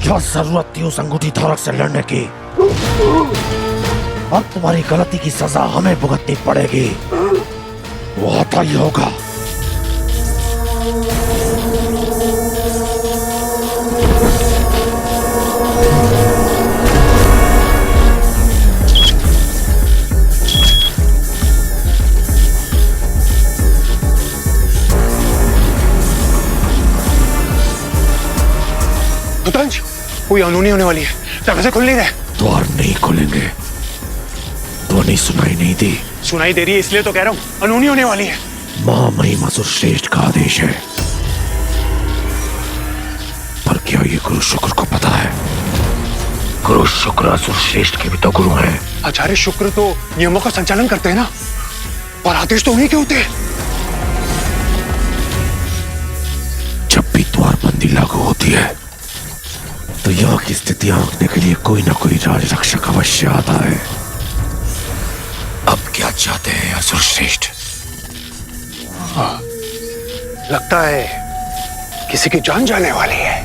क्या जरूरत थी उस अंगूठी धारक से लड़ने की? अब तुम्हारी गलती की सजा हमें भुगतनी पड़ेगी। वो आता ही होगा। रुद्रांश, कोई अनहोनी होने वाली है। दरवाजे खुल नहीं रहे। द्वार नहीं खुलेंगे। ध्वनि सुनाई नहीं दी। सुनाई दे रही है इसलिए तो कह रहा हूँ, अनहोनी होने वाली है। महामहिमासुर श्रेष्ठ का आदेश है। पर क्या ये गुरु शुक्र को पता है? गुरु शुक्र असुर श्रेष्ठ के भी तो गुरु हैं। आचार्य शुक्र तो नियमों का संचालन करते हैं ना, और आदेश तो उन्हीं के होते हैं। जब भी द्वारबंदी लागू होती है तो यहाँ की स्थिति आंकने के लिए कोई ना कोई राज रक्षक अवश्य आता है। अब क्या चाहते हैं असुर श्रेष्ठ? लगता है किसी की जान जाने वाली है।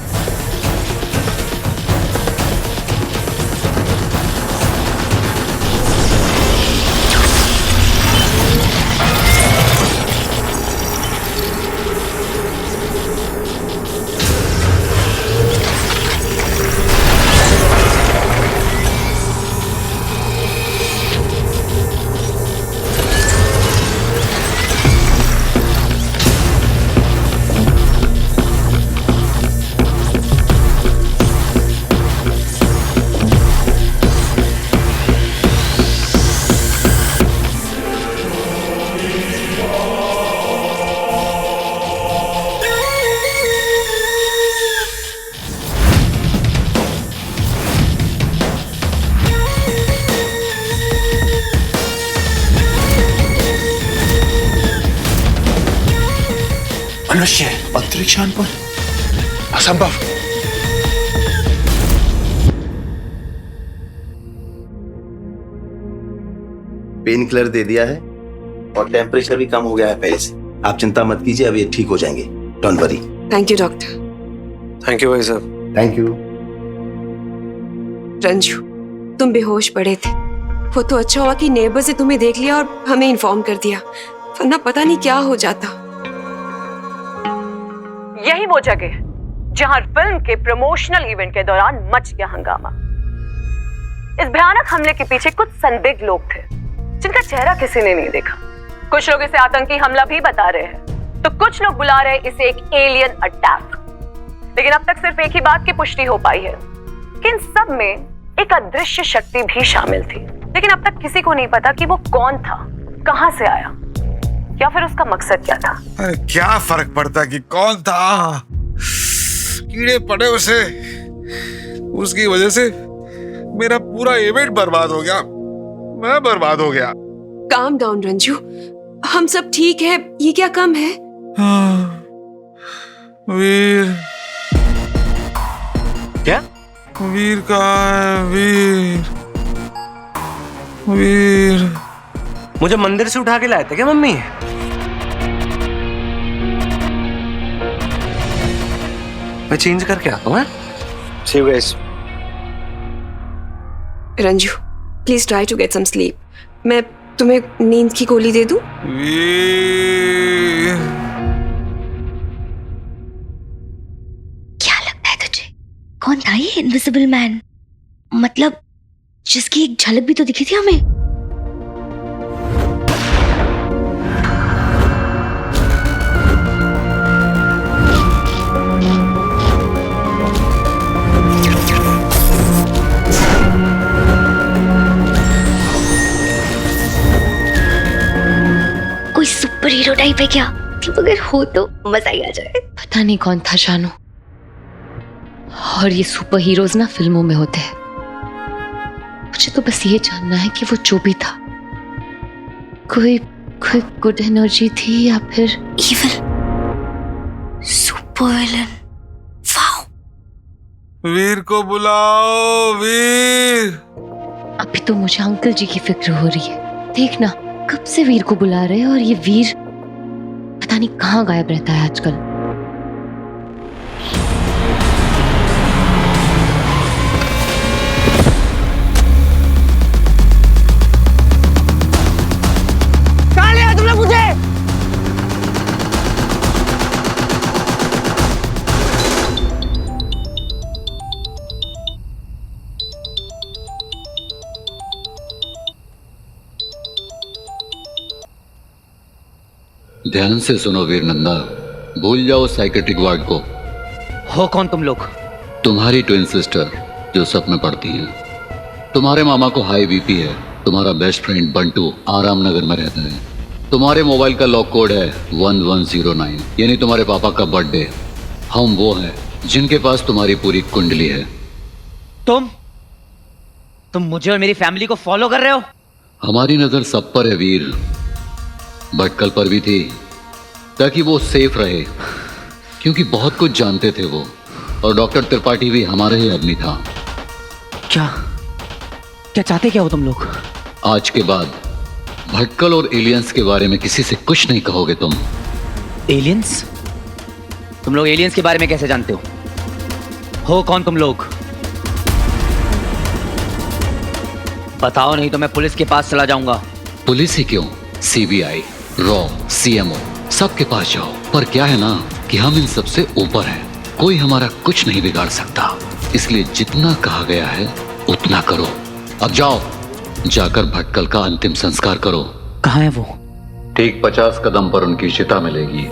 मनुष्य अंतरिक्षयान पर? असंभव। पेन किलर दे दिया है और टेम्परेचर भी कम हो गया है पहले से। आप चिंता मत कीजिए, अब ये ठीक हो जाएंगे। Don't worry. Thank you doctor. Thank you भाई साहब। Thank you. रंजू, तुम बेहोश पड़े थे। वो तो अच्छा हुआ कि नेबर से तुम्हें देख लिया और हमें इन्फॉर्म कर दिया, वरना पता नहीं क्या हो जाता। यही वो जगह है जहां फिल्म के प्रमोशनल इवेंट के दौरान मच गया हंगामा। इस भयानक हमले के पीछे कुछ संदिग्ध लोग थे जिनका चेहरा किसी ने नहीं देखा। कुछ लोग इसे आतंकी हमला भी बता रहे हैं, तो कुछ लोग बुला रहे इसे एक एलियन अटैक। लेकिन अब तक सिर्फ एक ही बात की पुष्टि हो पाई है कि इन सब में एक अदृश्य शक्ति भी शामिल थी। लेकिन अब तक किसी को नहीं पता कि वो कौन था, कहां से आया, या फिर उसका मकसद क्या था। अरे क्या फर्क पड़ता कि कौन था? कीड़े पड़े उसे। उसकी वजह से मेरा पूरा इवेंट बर्बाद हो गया। मैं बर्बाद हो गया। काम डाउन रंजू, हम सब ठीक है। ये क्या कम है? वीर। क्या? वीर कहाँ है? वीर, वीर। मुझे मंदिर से उठा के लाए थे क्या मम्मी? मैं चेंज करके आता हूँ। See you guys. Ranju, please try to get some sleep. मैं तुम्हें नींद की गोली दे दूं? वीर। क्या लगता है तुझे, कौन था ये इनविजिबल मैन? मतलब जिसकी एक झलक भी तो दिखी थी हमें। कोई सुपर हीरो टाइप है क्या? मतलब अगर हो तो मजा ही आ जाए। पता नहीं कौन था शानू, और ये सुपर हीरोज ना फिल्मों में होते हैं। मुझे तो बस ये जानना है कि वो जो भी था, कोई कोई गुड एनर्जी थी या फिर इविल, सुपर विलन। वाओ। वीर को बुलाओ। वीर। अभी तो मुझे अंकल जी की फिक्र हो रही है। देखना कब से वीर को बुला रहे हैं, और ये वीर पता नहीं कहाँ गायब रहता है आजकल। ध्यान से सुनो वीर नंदा, भूल जाओ साइकेट्रिक वार्ड को। हो कौन तुम लोग? तुम्हारी ट्विन सिस्टर जो सब में पढ़ती है। तुम्हारे मामा को हाई बीपी है। तुम्हारा बेस्ट फ्रेंड बंटू आराम नगर में रहता है। तुम्हारे मोबाइल का लॉक कोड है 1109, यानी तुम्हारे पापा का बर्थडे। हम वो हैं जिनके पास तुम्हारी पूरी कुंडली है। तुम मुझे और मेरी फैमिली को फॉलो कर रहे हो? हमारी नजर सब पर है वीर, भटकल पर भी थी ताकि वो सेफ रहे, क्योंकि बहुत कुछ जानते थे वो। और डॉक्टर त्रिपाठी भी हमारा ही आदमी था। क्या चाहते क्या हो तुम लोग? आज के बाद भटकल और एलियंस के बारे में किसी से कुछ नहीं कहोगे तुम। एलियंस? तुम लोग एलियंस के बारे में कैसे जानते हो कौन तुम लोग? बताओ, नहीं तो मैं पुलिस के पास चला जाऊंगा। पुलिस ही क्यों, सीबीआई, रॉ, सीएमओ, सबके पास जाओ। पर क्या है ना कि हम इन सबसे ऊपर हैं, कोई हमारा कुछ नहीं बिगाड़ सकता। इसलिए जितना कहा गया है उतना करो। अब जाओ, जाकर भटकल का अंतिम संस्कार करो। कहाँ है वो? ठीक 50 कदम पर उनकी चिता मिलेगी।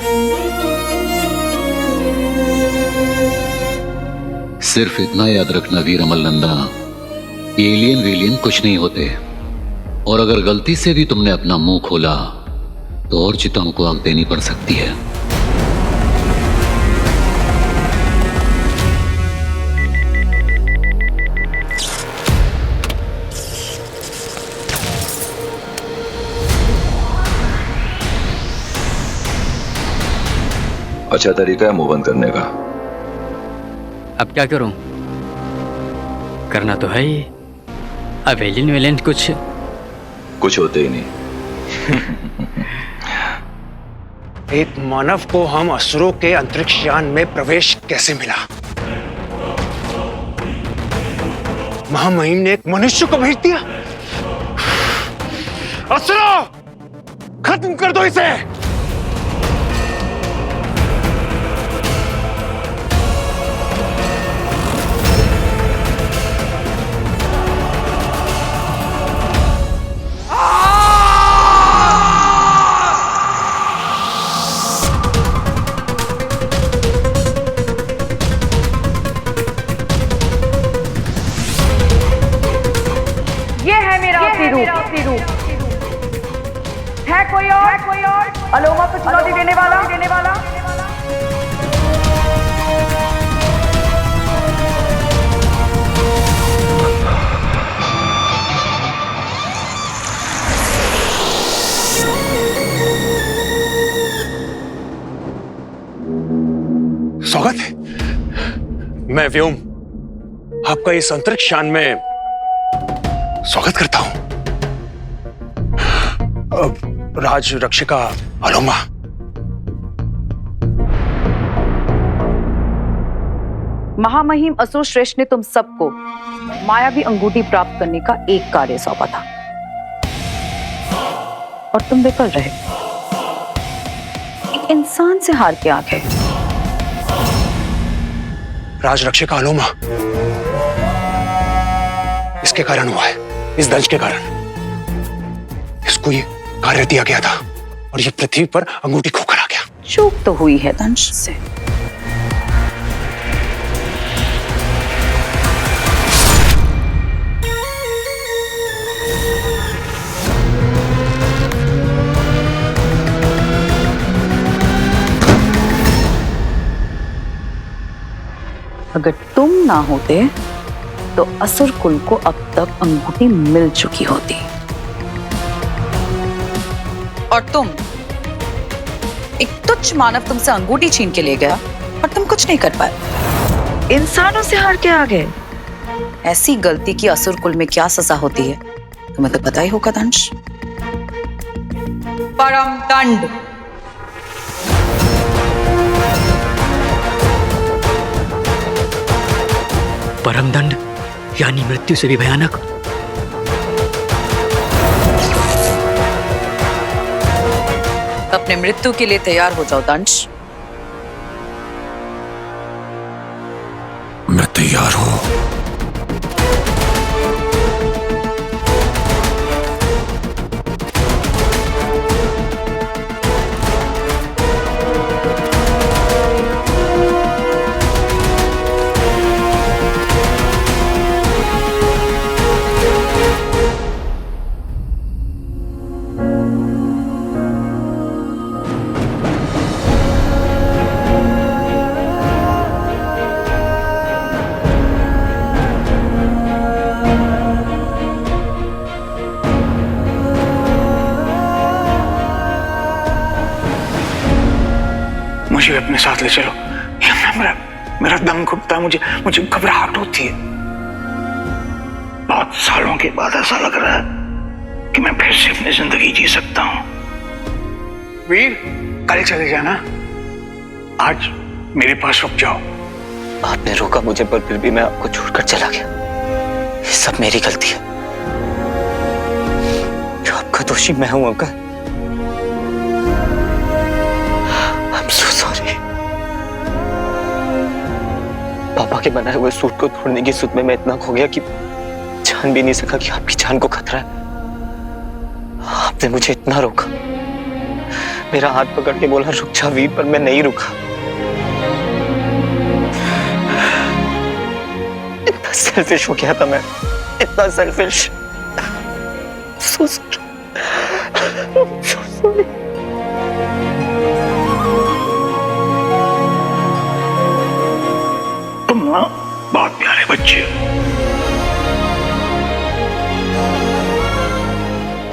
सिर्फ इतना याद रखना वीर अमल नंदा, एलियन वेलियन कुछ नहीं होते। और अगर गलती से भी तुमने अपना मुंह खोला तो और चिताओं को आग देनी पड़ सकती है। अच्छा तरीका है मुंह बंद करने का। अब क्या करूं? करना तो है ही। अब एलियन वेलियन कुछ होते ही नहीं। एक मानव को हम असुरों के अंतरिक्ष यान में प्रवेश कैसे मिला? महामहिम ने एक मनुष्य को भेज दिया। असुरों, खत्म कर दो इसे। है कोई और अलोमा को चुनौती देने वाला? स्वागत है। मैं व्योम आपका इस अंतरिक्ष यान में स्वागत करता हूं। राज रक्षिका अलोमा, महामहिम असुर श्रेष्ठ ने तुम सबको मायावी अंगूठी प्राप्त करने का एक कार्य सौंपा था और तुम विफल रहे। एक इंसान से हार के आ गए। राज रक्षिका अलोमा, इसके कारण हुआ है, इस दंश के कारण। इसको ये कार्य दिया गया था और ये पृथ्वी पर अंगूठी खोकर आ गया। चूक तो हुई है दंश से। अगर तुम ना होते तो असुर कुल को अब तक अंगूठी मिल चुकी होती। और तुम, एक तुच्छ मानव तुमसे अंगूठी छीन के ले गया और तुम कुछ नहीं कर पाए। इंसानों से हार के आ गए। ऐसी गलती की असुर कुल में क्या सजा होती है तुम्हें तो पता ही होगा दंश। परम दंड। परम दंड यानी मृत्यु से भी भयानक। अपने मृत्यु के लिए तैयार हो जाओ दंश। मैं तैयार हूं। मुझे अपने साथ ले चलो। मेरा दम घुटता है, मुझे घबराहट होती है। बहुत सालों के बाद ऐसा लग रहा है कि मैं फिर से अपनी जिंदगी जी सकता हूं। वीर, कल चले जाना, आज मेरे पास रुक जाओ। आपने रोका मुझे, पर फिर भी मैं आपको छोड़कर चला गया। ये सब मेरी गलती है। जो आपका दोषी मैं हूं अंकल। I'm so sorry। पापा के बनाए हुए सूट को तोड़ने की सुध में मैं इतना खो गया कि जान भी नहीं सका कि आपकी जान को खतरा है। आपने मुझे इतना रोका, मेरा हाथ पकड़ के बोला रुक जा वीर, पर मैं नहीं रुका। इतना सेल्फिश हो गया था मैं, इतना selfish. So sorry। So sorry। तुम ना बहुत प्यारे बच्चे हो।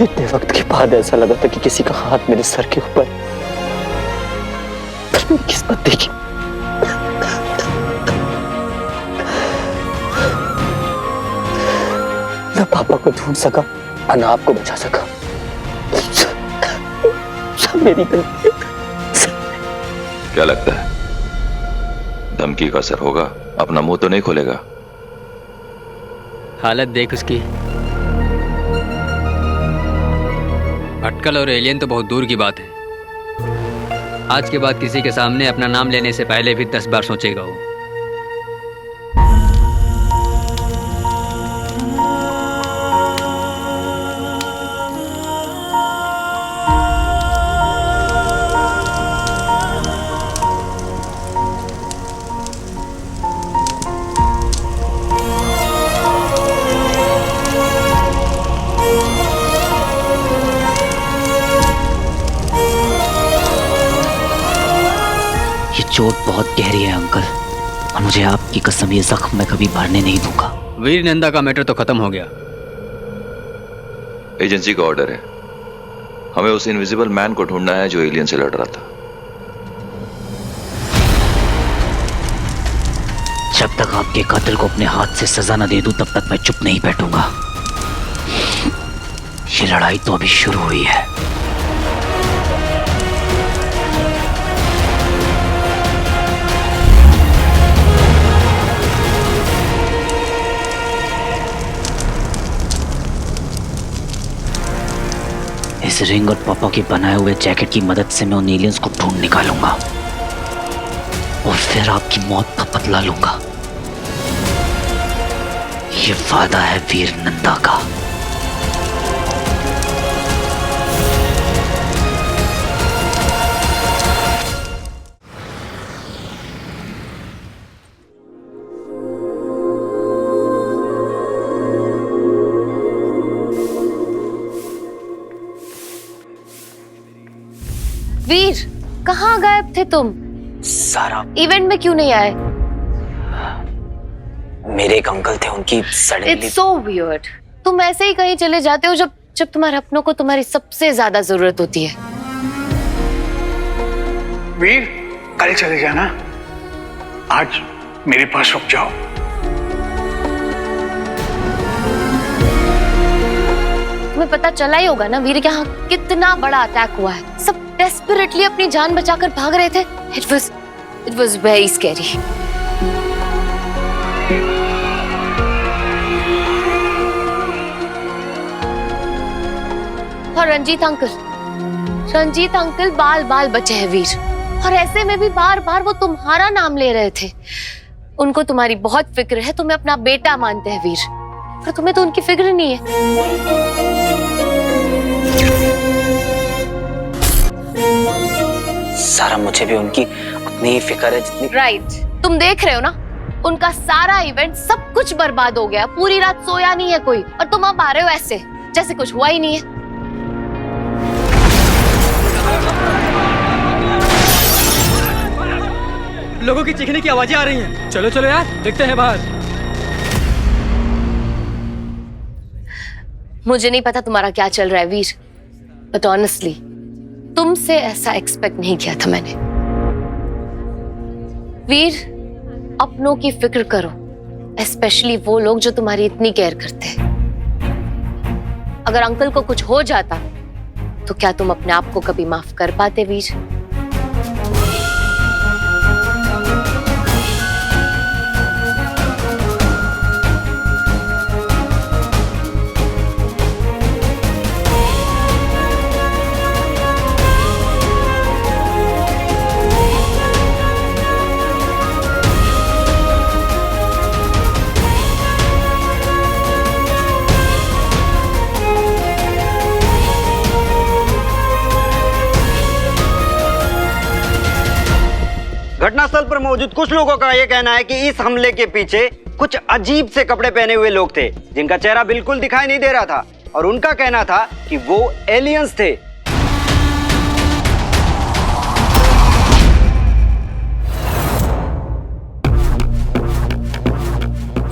इतने वक्त के बाद ऐसा लगा था कि किसी का हाथ मेरे सर के ऊपर, पर मेरी किस्मत देखी। ना पापा को ढूंढ सका, ना आपको बचा सका। सब मेरी गलती। क्या लगता है धमकी का असर होगा? अपना मुंह तो नहीं खोलेगा? हालत देख उसकी। अटकल और एलियन तो बहुत दूर की बात है। आज के बाद किसी के सामने अपना नाम लेने से पहले भी 10 बार सोचेगा वो। चोट बहुत गहरी है अंकल, और मुझे आपकी कसम ये जख्म मैं कभी भरने नहीं दूंगा। वीर नंदा का मैटर तो खत्म हो गया। एजेंसी का ऑर्डर है, हमें उस इनविजिबल मैन को ढूंढना है जो एलियन से लड़ रहा था। जब तक आपके कातिल को अपने हाथ से सजा न दे दूं तब तक मैं चुप नहीं बैठूंगा। ये लड़ाई तो अभी शुरू हुई है। इस रिंग और पापा के बनाए हुए जैकेट की मदद से मैं उन एलियंस को ढूंढ निकालूंगा और फिर आपकी मौत का बदला लूंगा। ये वादा है वीर नंदा का। वीर, कहाँ गायब थे तुम? सारा इवेंट में क्यों नहीं आए? मेरे एक अंकल थे, उनकी सडनली। It's so weird. तुम ऐसे ही कहीं चले जाते हो जब तुम्हारे अपनों को तुम्हारी सबसे ज्यादा जरूरत होती है। वीर, कल चले जाना, आज मेरे पास रुक जाओ। तुम्हें पता चला ही होगा ना वीर, यहाँ कितना बड़ा अटैक हुआ है। सब डेस्परेटली अपनी जान बचाकर भाग रहे थे। It was very scary। और रंजीत अंकल बाल बाल बचे हैं वीर, और ऐसे में भी बार बार वो तुम्हारा नाम ले रहे थे। उनको तुम्हारी बहुत फिक्र है, तुम्हें अपना बेटा मानते हैं वीर, पर तुम्हें तो उनकी फिक्र नहीं है। सारा, मुझे भी उनकी उतनी ही फिक्र है जितनी। राइट, तुम देख रहे हो ना, उनका सारा इवेंट सब कुछ बर्बाद हो गया। पूरी रात सोया नहीं है कोई, और तुम अब आ रहे हो ऐसे जैसे कुछ हुआ ही नहीं है। लोगों की चीखने की आवाजें आ रही हैं। चलो चलो यार, देखते हैं बाहर। मुझे नहीं पता तुम्हारा क्या चल रहा है वीर, बट ऑनेस्टली तुमसे ऐसा एक्सपेक्ट नहीं किया था मैंने। वीर, अपनों की फिक्र करो, स्पेशली वो लोग जो तुम्हारी इतनी केयर करते हैं। अगर अंकल को कुछ हो जाता तो क्या तुम अपने आप को कभी माफ कर पाते वीर? घटनास्थल पर मौजूद कुछ लोगों का यह कहना है कि इस हमले के पीछे कुछ अजीब से कपड़े पहने हुए लोग थे जिनका चेहरा बिल्कुल दिखाई नहीं दे रहा था और उनका कहना था कि वो एलियंस थे।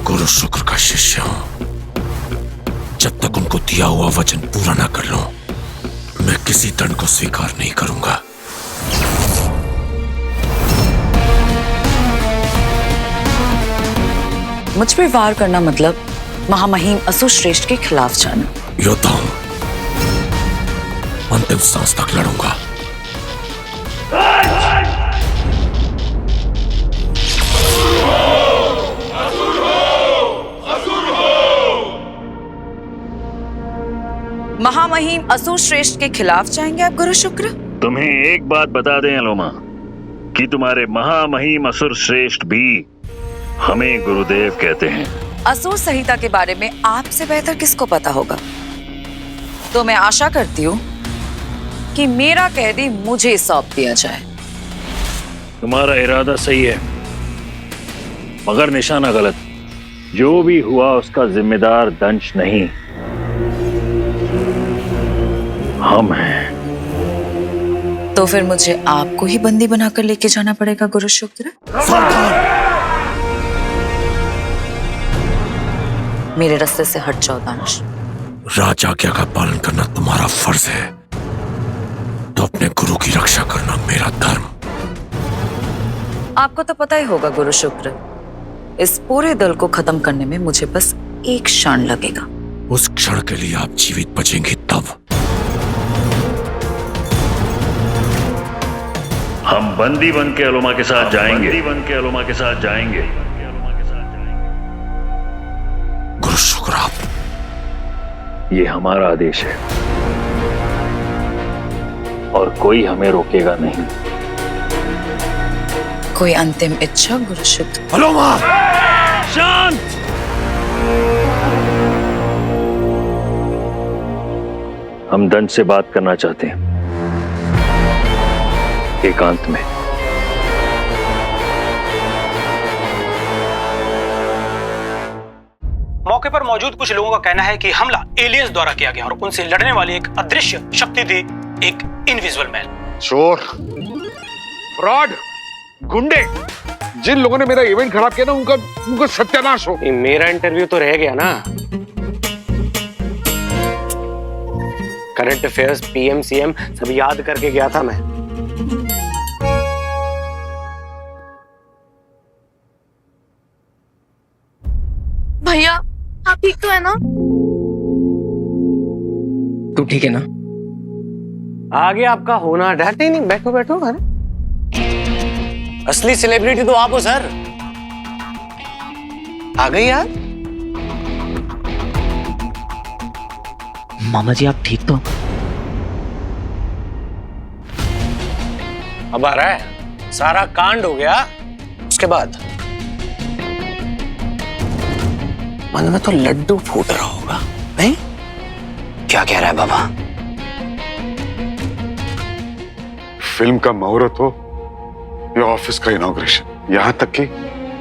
गुरु शुक्र का शिष्य हूं। जब तक उनको दिया हुआ वचन पूरा ना कर लूं, मैं किसी दंड को स्वीकार नहीं करूंगा। मुझ पे वार करना मतलब महामहिम असुर श्रेष्ठ के खिलाफ जाना। योद्धा हूं, अंतिम सांस तक लड़ूंगा। महामहिम असुर श्रेष्ठ के खिलाफ जाएंगे आप गुरु शुक्र? तुम्हें एक बात बता दें अलोमा कि तुम्हारे महामहिम असुर श्रेष्ठ भी हमें गुरुदेव कहते हैं। असुर संहिता के बारे में आपसे बेहतर किसको पता होगा? तो मैं आशा करती हूँ कि मेरा कैदी मुझे सौंप दिया जाए। तुम्हारा इरादा सही है, मगर निशाना गलत। जो भी हुआ उसका जिम्मेदार दंश नहीं, हम हैं। तो फिर मुझे आपको ही बंदी बनाकर लेके जाना पड़ेगा गुरु शुक्र। मेरे रास्ते से हट जाओ दानिश। राज आज्ञा का पालन करना तुम्हारा फर्ज है, तो अपने गुरु की रक्षा करना मेरा धर्म। आपको तो पता ही होगा गुरु शुक्र, इस पूरे दल को खत्म करने में मुझे बस एक क्षण लगेगा। उस क्षण के लिए आप जीवित बचेंगे तब। हम बंदी बन के अलोमा के साथ जाएंगे। बंदी बन के अलोमा के साथ जाएंगे। गुरु शुक्र, आप ये हमारा आदेश है और कोई हमें रोकेगा नहीं। कोई अंतिम इच्छा गुरु शुक्र? अलोमा! शांत! हम दंड से बात करना चाहते हैं, एकांत में। मौके पर मौजूद कुछ लोगों का कहना है कि हमला एलियंस द्वारा किया गया और उनसे लड़ने वाली एक अदृश्य शक्ति थी, एक इनविजिबल मैन। चोर, फ्रॉड, गुंडे, जिन लोगों ने मेरा इवेंट खराब किया ना, उनका सत्यानाश हो। मेरा इंटरव्यू तो रह गया ना। करंट अफेयर्स, पीएम, सीएम सब याद करके गया था मैं। भैया आप ठीक तो है ना? तू ठीक है ना? आगे आपका होना डरते नहीं। बैठो बैठो। अरे असली सेलिब्रिटी तो आप हो सर। आ गई यार। मामा जी आप ठीक तो? अब आ रहा है, सारा कांड हो गया उसके बाद मन में तो लड्डू फूट रहा होगा, नहीं? क्या कह रहा है बाबा? फिल्म का मुहूर्त हो या ऑफिस का इनॉग्रेशन, यहाँ तक कि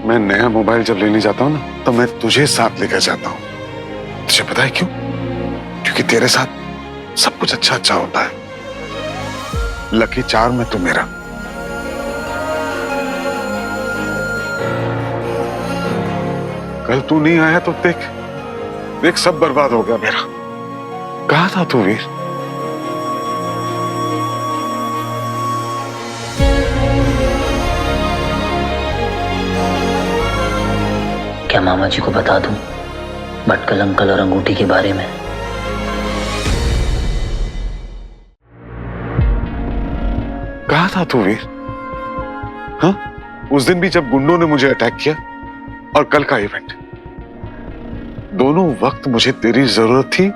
मैं नया मोबाइल जब लेने जाता हूँ ना, तो मैं तुझे साथ लेकर जाता हूँ। तुझे पता है क्यों? क्योंकि तेरे साथ सब कुछ अच्छा अच्छा होता है। लकी चार्म में तू मेरा। कल तू नहीं आया तो देख देख सब बर्बाद हो गया मेरा। कहाँ था तू वीर? क्या मामा जी को बता दूं भटकल अंकल और अंगूठी के बारे में? कहा था तू वीर? हाँ, उस दिन भी जब गुंडों ने मुझे अटैक किया और कल का इवेंट, दोनों वक्त मुझे तेरी जरूरत थी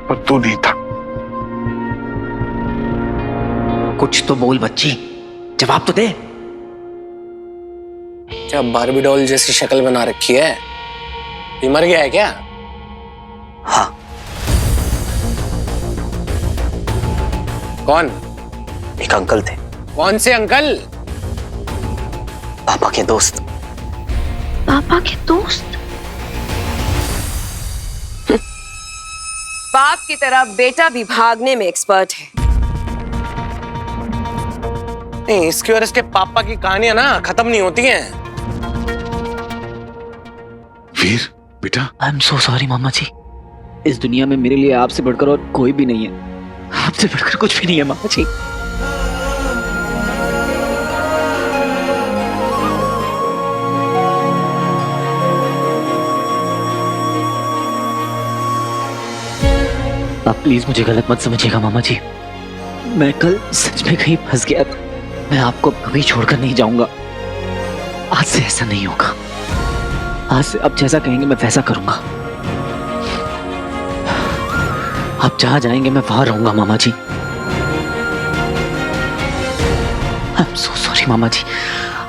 पर तू नहीं था। कुछ तो बोल बच्ची, जवाब तो दे। क्या बारबी डॉल जैसी शक्ल बना रखी है? ये मर गया है क्या? हाँ। कौन? एक अंकल थे। कौन से अंकल? पापा के दोस्त। पापा के दोस्त? बाप की तरह बेटा भी भागने में एक्सपर्ट है। नहीं, इसकी और इसके पापा की कहानियां ना खत्म नहीं होती हैं। वीर बेटा, आई एम सो सॉरी मामा जी। इस दुनिया में मेरे लिए आपसे बढ़कर और कोई भी नहीं है। आपसे बढ़कर कुछ भी नहीं है मामा जी। आप प्लीज मुझे गलत मत समझिएगा मामा जी। मैं कल सच में कहीं फंस गया था। मैं आपको कभी छोड़कर नहीं जाऊंगा। आज से ऐसा नहीं होगा। आज से आप जैसा कहेंगे मैं वैसा करूंगा। आप जहां जाएंगे मैं वहां रहूंगा मामा ji. I am so sorry मामा ji.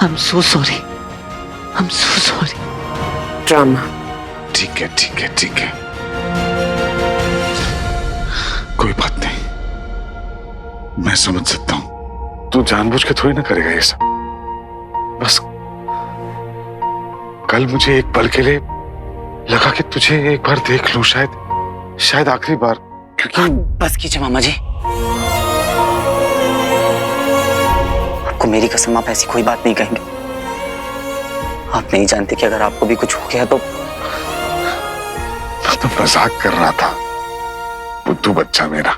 I am so sorry. I am so sorry. Drama. ठीक है ठीक है ठीक है, कोई बात नहीं, मैं समझ सकता हूं। तू जानबूझ के थोड़ी ना करेगा ये सब। बस कल मुझे एक पल के लिए लगा कि तुझे एक बार देख लूं, शायद आखिरी बार, क्योंकि बस कीजिए मामा जी। आपको मेरी कसम, आप ऐसी कोई बात नहीं कहेंगे। आप नहीं जानते कि अगर आपको भी कुछ हो गया तो। मैं तो मजाक कर रहा था बुद्धू बच्चा मेरा।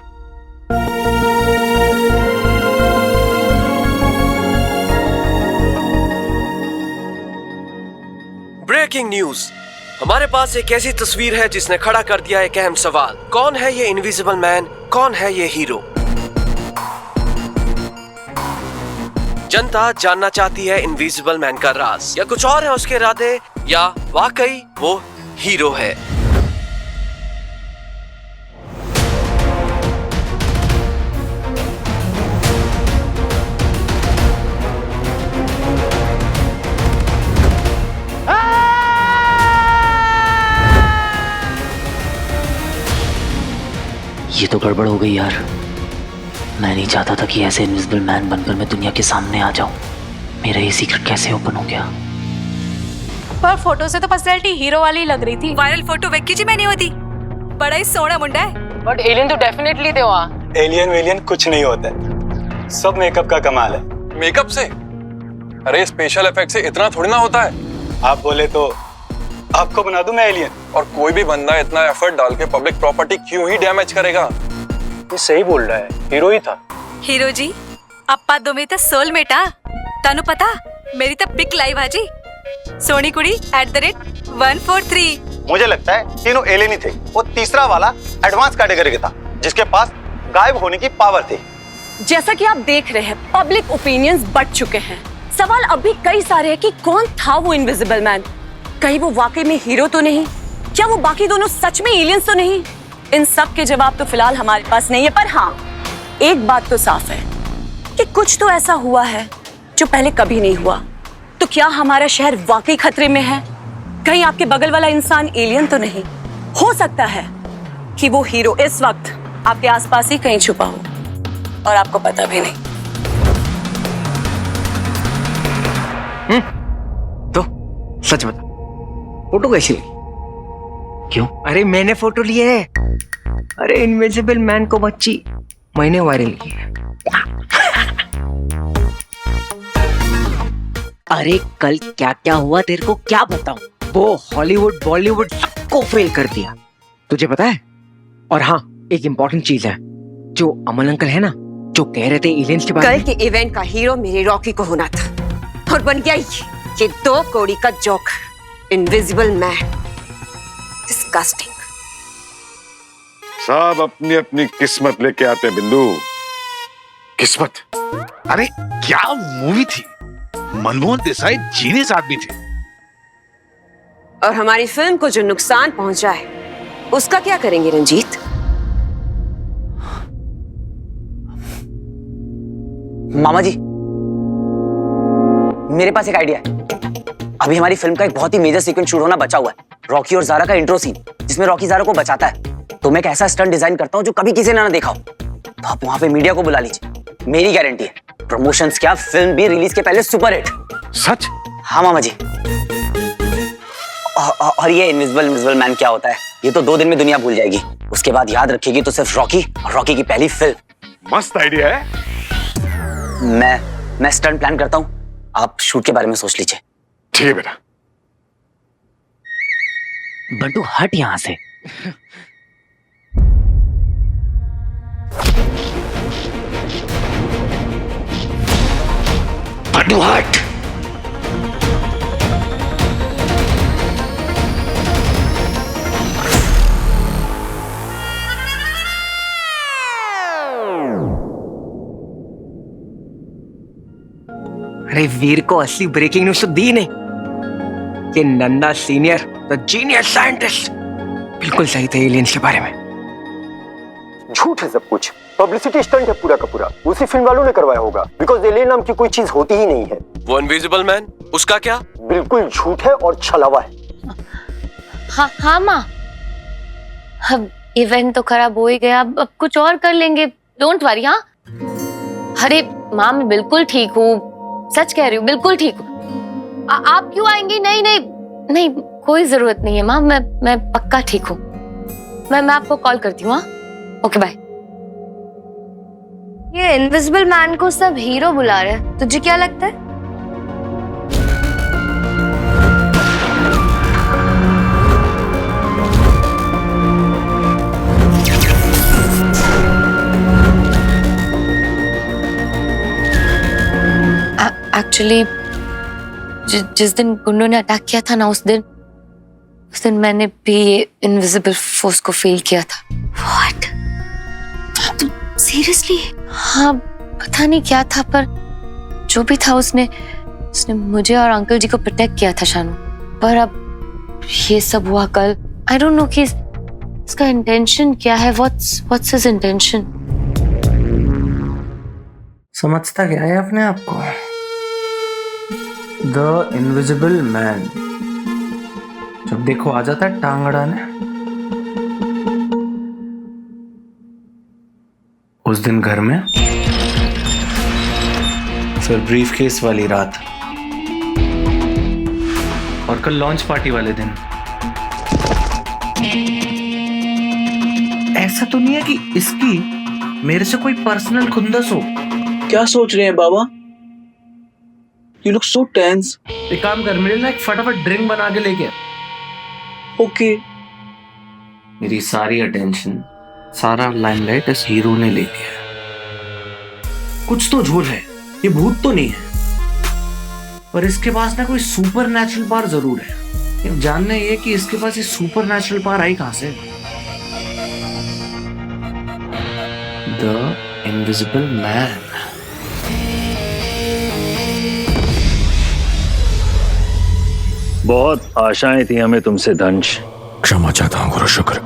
Breaking news. हमारे पास एक ऐसी तस्वीर है जिसने खड़ा कर दिया एक अहम सवाल। कौन है ये इनविजिबल मैन? कौन है ये हीरो? जनता जानना चाहती है इनविजिबल मैन का राज, या कुछ और है उसके इरादे, या वाकई वो हीरो है। ये तो गड़बड़ हो गई यार। मैं नहीं चाहता था कि ऐसे इनविजिबल मैन बनकर मैं दुनिया के सामने आ जाऊं। मेरा ये सीक्रेट कैसे ओपन हो गया? पर फोटो से तो पर्सनैलिटी हीरो वाली लग रही थी। वायरल फोटो वेखी जी मैंने होती। बड़ा ही सोना मुंडा है। बट एलियन तो डेफिनेटली थे वहाँ। एलियन वेलियन कुछ नहीं होता है, सब मेकअप का कमाल है। मेकअप से? अरे स्पेशल इफेक्ट से इतना थोड़ी ना होता है। आप बोले तो आपको बना दूं मैं एलियन। और कोई भी बंदा इतना एफर्ट डाल के पब्लिक प्रॉपर्टी क्यों ही डैमेज करेगा? ये सही बोल रहा है, हीरो ही था। हीरो जी अप्पा दो में तो सोलमेट आ। तानू पता मेरी तो पिक लाइव हाजी सोनी कुड़ी @143। मुझे लगता है तीनों एलियन ही थे। वो तीसरा वाला एडवांस कैटेगरी का था जिसके पास गायब होने की पावर थी। जैसा कि आप देख रहे हैं पब्लिक ओपिनियंस बढ़ चुके हैं। सवाल अभी कई सारे हैं कि कौन था वो इनविजिबल मैन। कहीं वो वाकई में हीरो तो नहीं? क्या वो बाकी दोनों सच में एलियंस तो नहीं? इन सब के जवाब तो फिलहाल हमारे पास नहीं है, पर हाँ एक बात तो साफ है कि कुछ तो ऐसा हुआ है जो पहले कभी नहीं हुआ। तो क्या हमारा शहर वाकई खतरे में है? कहीं आपके बगल वाला इंसान एलियन तो नहीं? हो सकता है कि वो हीरो इस वक्त आपके आसपास ही कहीं छुपा हो और आपको पता भी नहीं। तो सच बता, फोटो कैसी लगी? क्यों? अरे मैंने फोटो ली है। अरे इनविजिबल मैन को बच्ची मैंने वायरल की है। अरे कल क्या क्या हुआ तेरे को क्या बताऊं? वो हॉलीवुड बॉलीवुड सबको फेल कर दिया, तुझे पता है? और हाँ एक इम्पोर्टेंट चीज है, जो अमल अंकल है ना, जो कह रहे थे एलियंस के बारे में। कल के इवेंट का हीरो मेरे रॉकी को होना था और बन गया ये 2 कौड़ी का जोक। Invisible man, disgusting. सब अपनी अपनी किस्मत लेके आते हैं बिंदु। किस्मत? अरे क्या मूवी थी, मनमोहन देसाई जीनियस आदमी थे। और हमारी फिल्म को जो नुकसान पहुंचा है उसका क्या करेंगे रंजीत? मामा जी, मेरे पास एक आइडिया है। अभी हमारी फिल्म का एक बहुत ही मेजर सीक्वेंस शूट होना बचा हुआ है, रॉकी और ज़ारा का इंट्रो सीन, जिसमें रॉकी ज़ारा को बचाता है। तो मैं एक ऐसा स्टंट डिजाइन करता हूँ जो कभी किसी ने ना देखा हो। तो आप वहां पे मीडिया को बुला लीजिए, मेरी गारंटी है प्रमोशंस क्या, फिल्म भी रिलीज के पहले सुपर हिट। सच? हाँ मामा जी। और ये इनविजिबल मैन क्या होता है, ये तो 2 दिन में दुनिया भूल जाएगी। उसके बाद याद रखेगी तो सिर्फ रॉकी और रॉकी की पहली फिल्म। मस्त आइडिया है। मैं स्टंट प्लान करता हूँ, आप शूट के बारे में सोच लीजिए। ठीक है बेटा। बंटू हट यहां से। बंटू हट। अरे वीर को असली ब्रेकिंग न्यूज तो दी ने कि नन्ना सीनियर द जीनियस साइंटिस्ट बिल्कुल सही थे एलियंस के बारे में। झूठ है सब कुछ, पब्लिसिटी स्टंट है पूरा का पूरा, उसी फिल्म वालों ने करवाया होगा, बिकॉज़ एलियन नाम की कोई चीज होती ही नहीं है। वो इनविजिबल मैन, उसका क्या? बिल्कुल झूठ है और छलावा है। हाँ माँ, अब इवेंट तो खराब हो ही गया, अब कुछ और कर लेंगे, डोंट वरी। हाँ अरे माँ मैं बिल्कुल ठीक हूँ, सच कह रही हूँ, बिल्कुल ठीक हूँ। आप क्यों आएंगी? नहीं नहीं नहीं, कोई जरूरत नहीं है माँ, मैं पक्का ठीक हूँ। मैं आपको कॉल करती हूँ। हाँ ओके बाय। ये इनविजिबल मैन को सब हीरो बुला रहे हैं, तुझे क्या लगता है? एक्चुअली जिस दिन गुंडों ने अटैक किया था ना, उस दिन मैंने भी ये इनविजिबल फोर्स को फील किया था। What? सीरियसली? हाँ पता नहीं क्या था, पर जो भी था उसने मुझे और अंकल जी को प्रोटेक्ट किया था शानू। पर अब ये सब हुआ कल, आई डोंट नो कि इसका इंटेंशन क्या है। What's his intention? समझता क्या है अपने आप को? द इनविजिबल मैन, जब देखो आ जाता है टांग अड़ाने। उस दिन घर में, फिर ब्रीफ केस वाली रात, और कल लॉन्च पार्टी वाले दिन। ऐसा तो नहीं है कि इसकी मेरे से कोई पर्सनल खुंदस हो। क्या सोच रहे हैं बाबा? You look so tense. एक काम कर, मेरे लिए एक फटाफट ड्रिंक बना के लेके। ओके। मेरी सारी अटेंशन, सारा लाइमलाइट इस हीरो ने ले लिया। कुछ तो झोल है, ये भूत तो नहीं है, पर इसके पास ना कोई सुपर नेचुरल पावर जरूर है। जानना ये कि इसके पास ये सुपर नेचुरल पावर आई कहां से? The invisible man. बहुत आशाएं थी हमें तुमसे दंश। क्षमा चाहता हूँ गुरु शुक्र।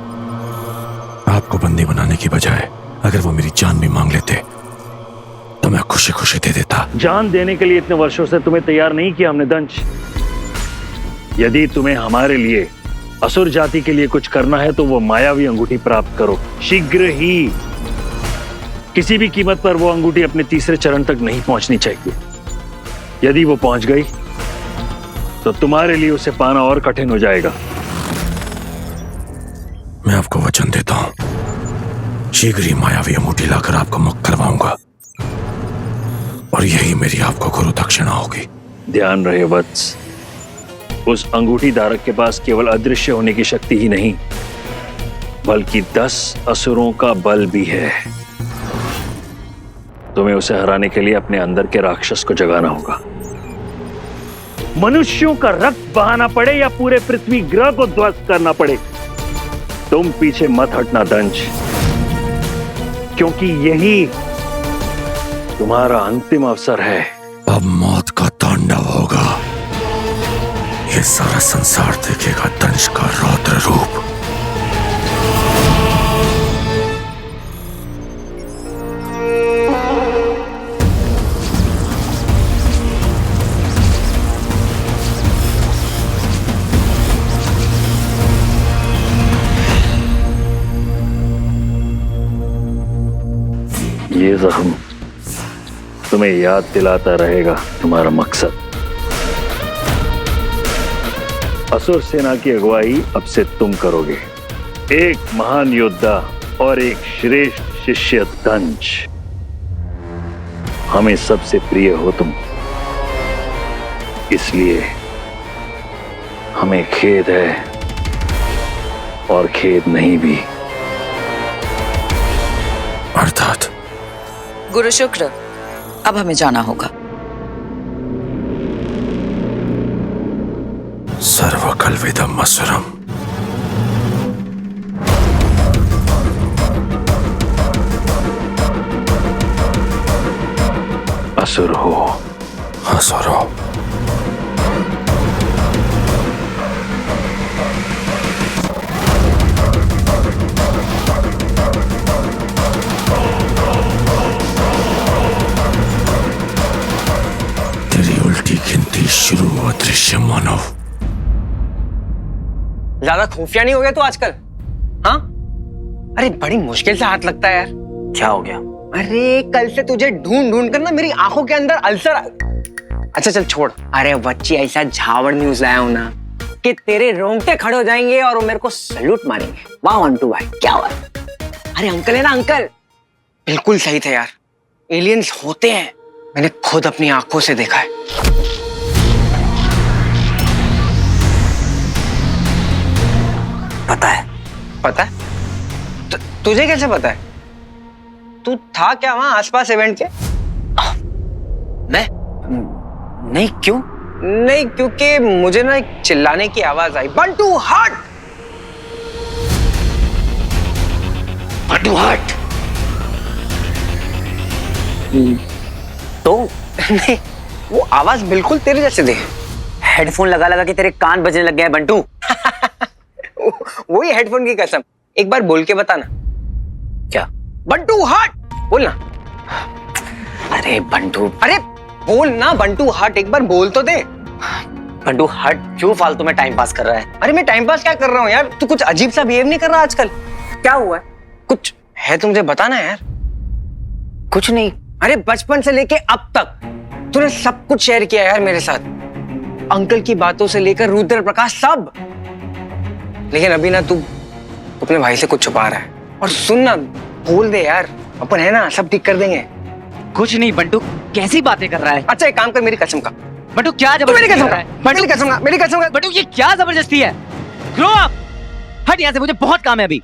आपको बंदी बनाने की बजाय अगर वो मेरी जान भी मांग लेते तो मैं खुशी खुशी दे देता। जान देने के लिए इतने वर्षों से तुम्हें तैयार नहीं किया हमने दंश। यदि तुम्हें हमारे लिए, असुर जाति के लिए कुछ करना है तो वो मायावी अंगूठी प्राप्त करो शीघ्र ही। किसी भी कीमत पर वो अंगूठी अपने तीसरे चरण तक नहीं पहुंचनी चाहिए। यदि वो पहुंच गई तो तुम्हारे लिए उसे पाना और कठिन हो जाएगा। मैं आपको वचन देता हूं, शीघ्र ही मायावी अंगूठी लाकर आपको मुक्त करवाऊंगा, और यही मेरी आपको गुरु दक्षिणा होगी। ध्यान रहे वत्स, उस अंगूठी धारक के पास केवल अदृश्य होने की शक्ति ही नहीं, बल्कि 10 असुरों का बल भी है। तुम्हें उसे हराने के लिए अपने अंदर के राक्षस को जगाना होगा। मनुष्यों का रक्त बहाना पड़े या पूरे पृथ्वी ग्रह को ध्वस्त करना पड़े, तुम पीछे मत हटना दंश, क्योंकि यही तुम्हारा अंतिम अवसर है। अब मौत का तांडव होगा। ये सारा संसार देखेगा दंश का रौद्र रूप। ये जख्म तुम्हें याद दिलाता रहेगा तुम्हारा मकसद। असुर सेना की अगुवाई अब से तुम करोगे। एक महान योद्धा और एक श्रेष्ठ शिष्य दंश, हमें सबसे प्रिय हो तुम, इसलिए हमें खेद है और खेद नहीं भी। अर्थात गुरु शुक्र, अब हमें जाना होगा। सर्वकल्विदम असुरम। असुर हो, असुर हो। गिनती शुरू हुआ दृश्य मानव। ज्यादा खुफिया नहीं हो गया तू आजकल? हाँ, अरे बड़ी मुश्किल से हाथ लगता है यार। क्या हो गया? अरे कल से तुझे ढूंढ ढूंढ कर ना मेरी आंखों के अंदर अल्सर। अच्छा चल छोड़। अरे बच्ची ऐसा झावड़ न्यूज लाया हूं ना कि तेरे रोंगटे खड़े हो जाएंगे और वो मेरे को सैल्यूट मारेंगे। वाह मंटू भाई, क्या हुआ? अरे अंकल है ना अंकल, बिल्कुल सही थे यार। एलियंस होते हैं, मैंने खुद अपनी आंखों से देखा है। पता है? पता है? तुझे कैसे पता है? तू था क्या वहां आसपास इवेंट के? मैं? नहीं, क्यों? नहीं, क्योंकि मुझे ना एक चिल्लाने की आवाज आई, बंटू हट! बंटू हट! तो नहीं, वो आवाज बिल्कुल तेरे जैसे थी। हेडफोन लगा लगा के तेरे कान बजने लग गया है बंटू। वही हेडफोन की कसम। एक बार बोल के बताना। क्या? बंटू हट बोलना। अरे बंटू, अरे बोल ना बंटू हट, एक बार बोल तो दे। बंटू हट, क्यों फालतू में टाइम पास कर रहा है? अरे मैं टाइम पास क्या कर रहा हूँ यार? तू कुछ अजीब सा बिहेव नहीं कर रहा आजकल? क्या हुआ है? कुछ है तो मुझे बताना यार। कुछ नहीं। अरे बचपन से लेके अब तक तूने सब कुछ शेयर किया यार मेरे साथ, अंकल की बातों से लेकर रुद्र प्रकाश सब। लेकिन अभी ना तू अपने भाई से कुछ छुपा रहा है। और सुन ना, बोल दे यार, अपन है ना, सब ठीक कर देंगे। कुछ नहीं बंटू, कैसी बातें कर रहा है? अच्छा एक काम कर, मेरी कसम का। बंटू क्या जबरदस्ती मेरी कसम कर रहा का, है? मेरी कसम का, मेरी कसम का। बंटू ये क्या जबरदस्ती है? Grow up! हट यहाँ से, मुझे बहुत काम है अभी।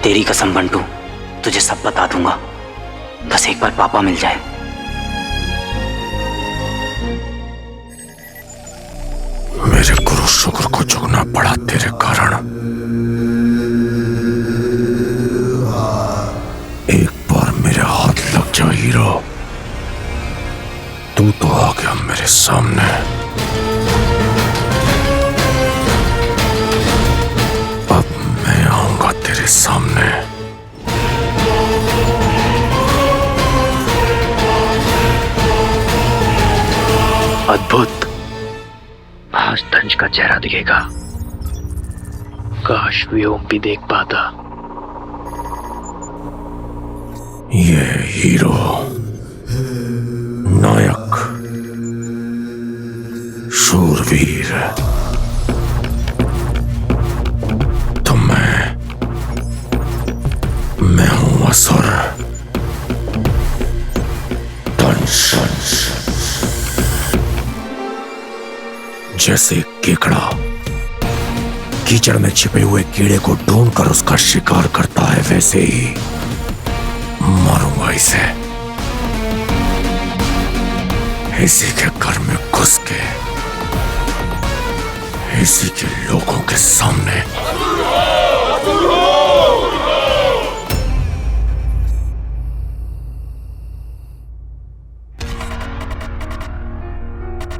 तेरी कसम बंटू, तुझे सब बता दूंगा, बस एक बार पापा मिल जाए। मेरे गुरु शुक्र को झुकना पड़ा तेरे कारण। एक बार मेरे हाथ लग जा हीरो, तू तो आ गया मेरे सामने। अब मैं आऊंगा तेरे सामने। अद्भुत। आज दंश का चेहरा दिखेगा। काश व्योम भी देख पाता। ये हीरो, नायक, शूरवीर, तो मैं हूं असुर दंश। जैसे केकड़ा कीचड़ में छिपे हुए कीड़े को ढूंढकर उसका शिकार करता है, वैसे ही मारूंगा इसे। इसी के घर में घुस के इसी के लोगों के सामने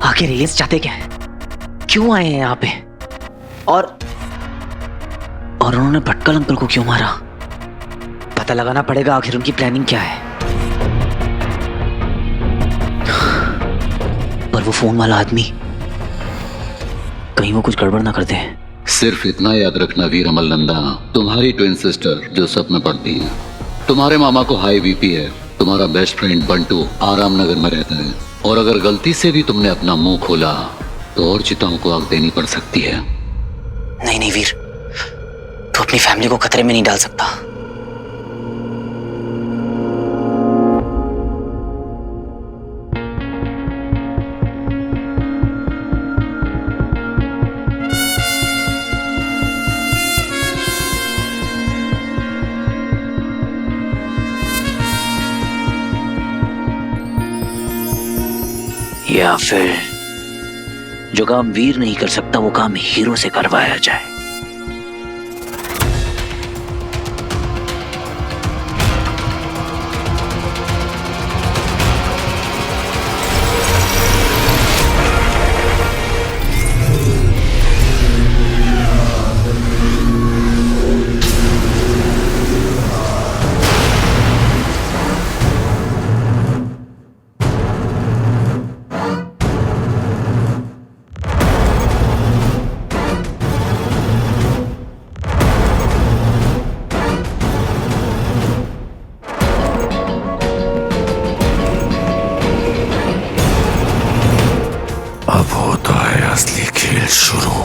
आखिर ये चाहते क्या है? क्यों आए हैं यहाँ पे? और उन्होंने भटकल अंकल को क्यों मारा? पता लगाना पड़ेगा आखिर उनकी प्लानिंग क्या है। पर वो फोन वाला आदमी, कहीं वो कुछ गड़बड़ ना कर दे। सिर्फ इतना याद रखना वीर अमल नंदा, तुम्हारी ट्विन सिस्टर जो सब में पढ़ती है, तुम्हारे मामा को हाई बीपी है, तुम्हारा बेस्ट फ्रेंड बंटू आराम नगर में रहता है, और अगर गलती से भी तुमने अपना मुंह खोला तो और चिताओं को आग देनी पड़ सकती है। नहीं नहीं वीर, तू अपनी फैमिली को खतरे में नहीं डाल सकता। या फिर जो काम वीर नहीं कर सकता वो काम हीरो से करवाया जाए। अब होता है असली खेल शुरू।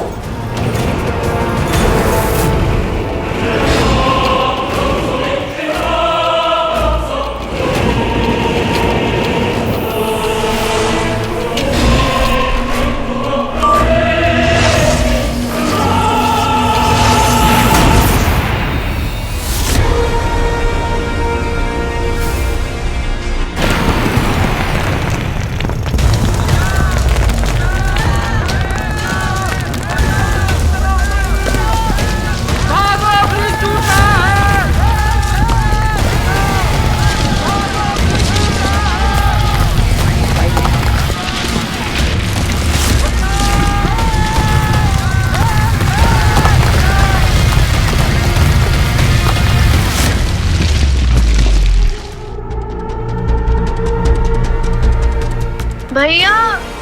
भैया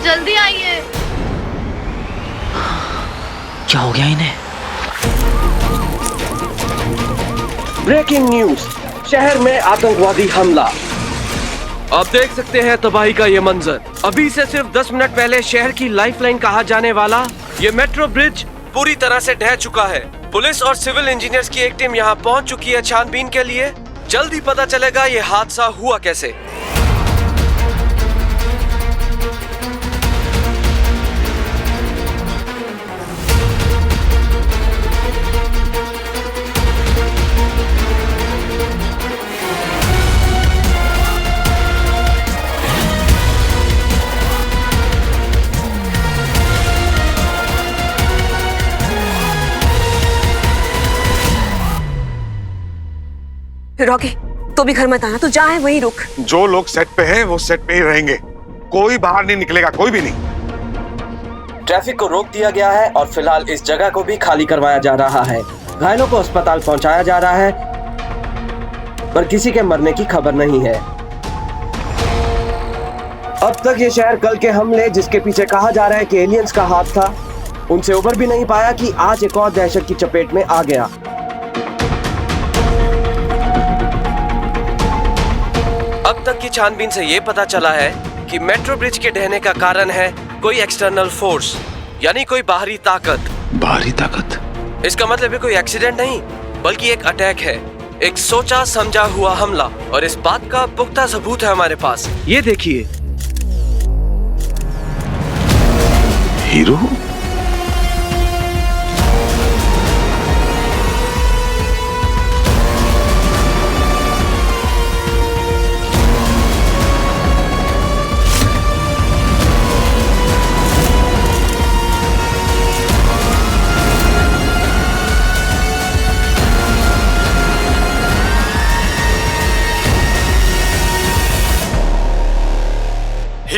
जल्दी आइए। क्या हो गया इन्हें? ब्रेकिंग न्यूज, शहर में आतंकवादी हमला। आप देख सकते हैं तबाही का ये मंजर। अभी से सिर्फ 10 मिनट पहले शहर की लाइफलाइन कहा जाने वाला ये मेट्रो ब्रिज पूरी तरह से ढह चुका है। पुलिस और सिविल इंजीनियर्स की एक टीम यहाँ पहुँच चुकी है छानबीन के लिए। जल्द ही पता चलेगा ये हादसा हुआ कैसे। रॉकी, तो भी घर मत आना, तो जहाँ है वहीं रुक। जो लोग सेट पे हैं वो सेट पे ही रहेंगे, कोई बाहर नहीं निकलेगा, कोई भी नहीं। ट्रैफिक को रोक दिया गया है और फिलहाल इस जगह को भी खाली करवाया जा रहा है। घायलों को अस्पताल पहुंचाया जा रहा है, पर किसी के मरने की खबर नहीं है। अब तक ये शहर कल के हमले, जिसके पीछे कहा जा रहा है कि एलियंस का हाथ था, उनसे उबर भी नहीं पाया कि आज एक और दहशत की चपेट में आ गया। अब तक की छानबीन से ये पता चला है कि मेट्रो ब्रिज के ढहने का कारण है कोई एक्सटर्नल फोर्स, यानी कोई बाहरी ताकत। बाहरी ताकत? इसका मतलब है कोई एक्सीडेंट नहीं, बल्कि एक अटैक है, एक सोचा समझा हुआ हमला। और इस बात का पुख्ता सबूत है हमारे पास। ये देखिए। हीरो?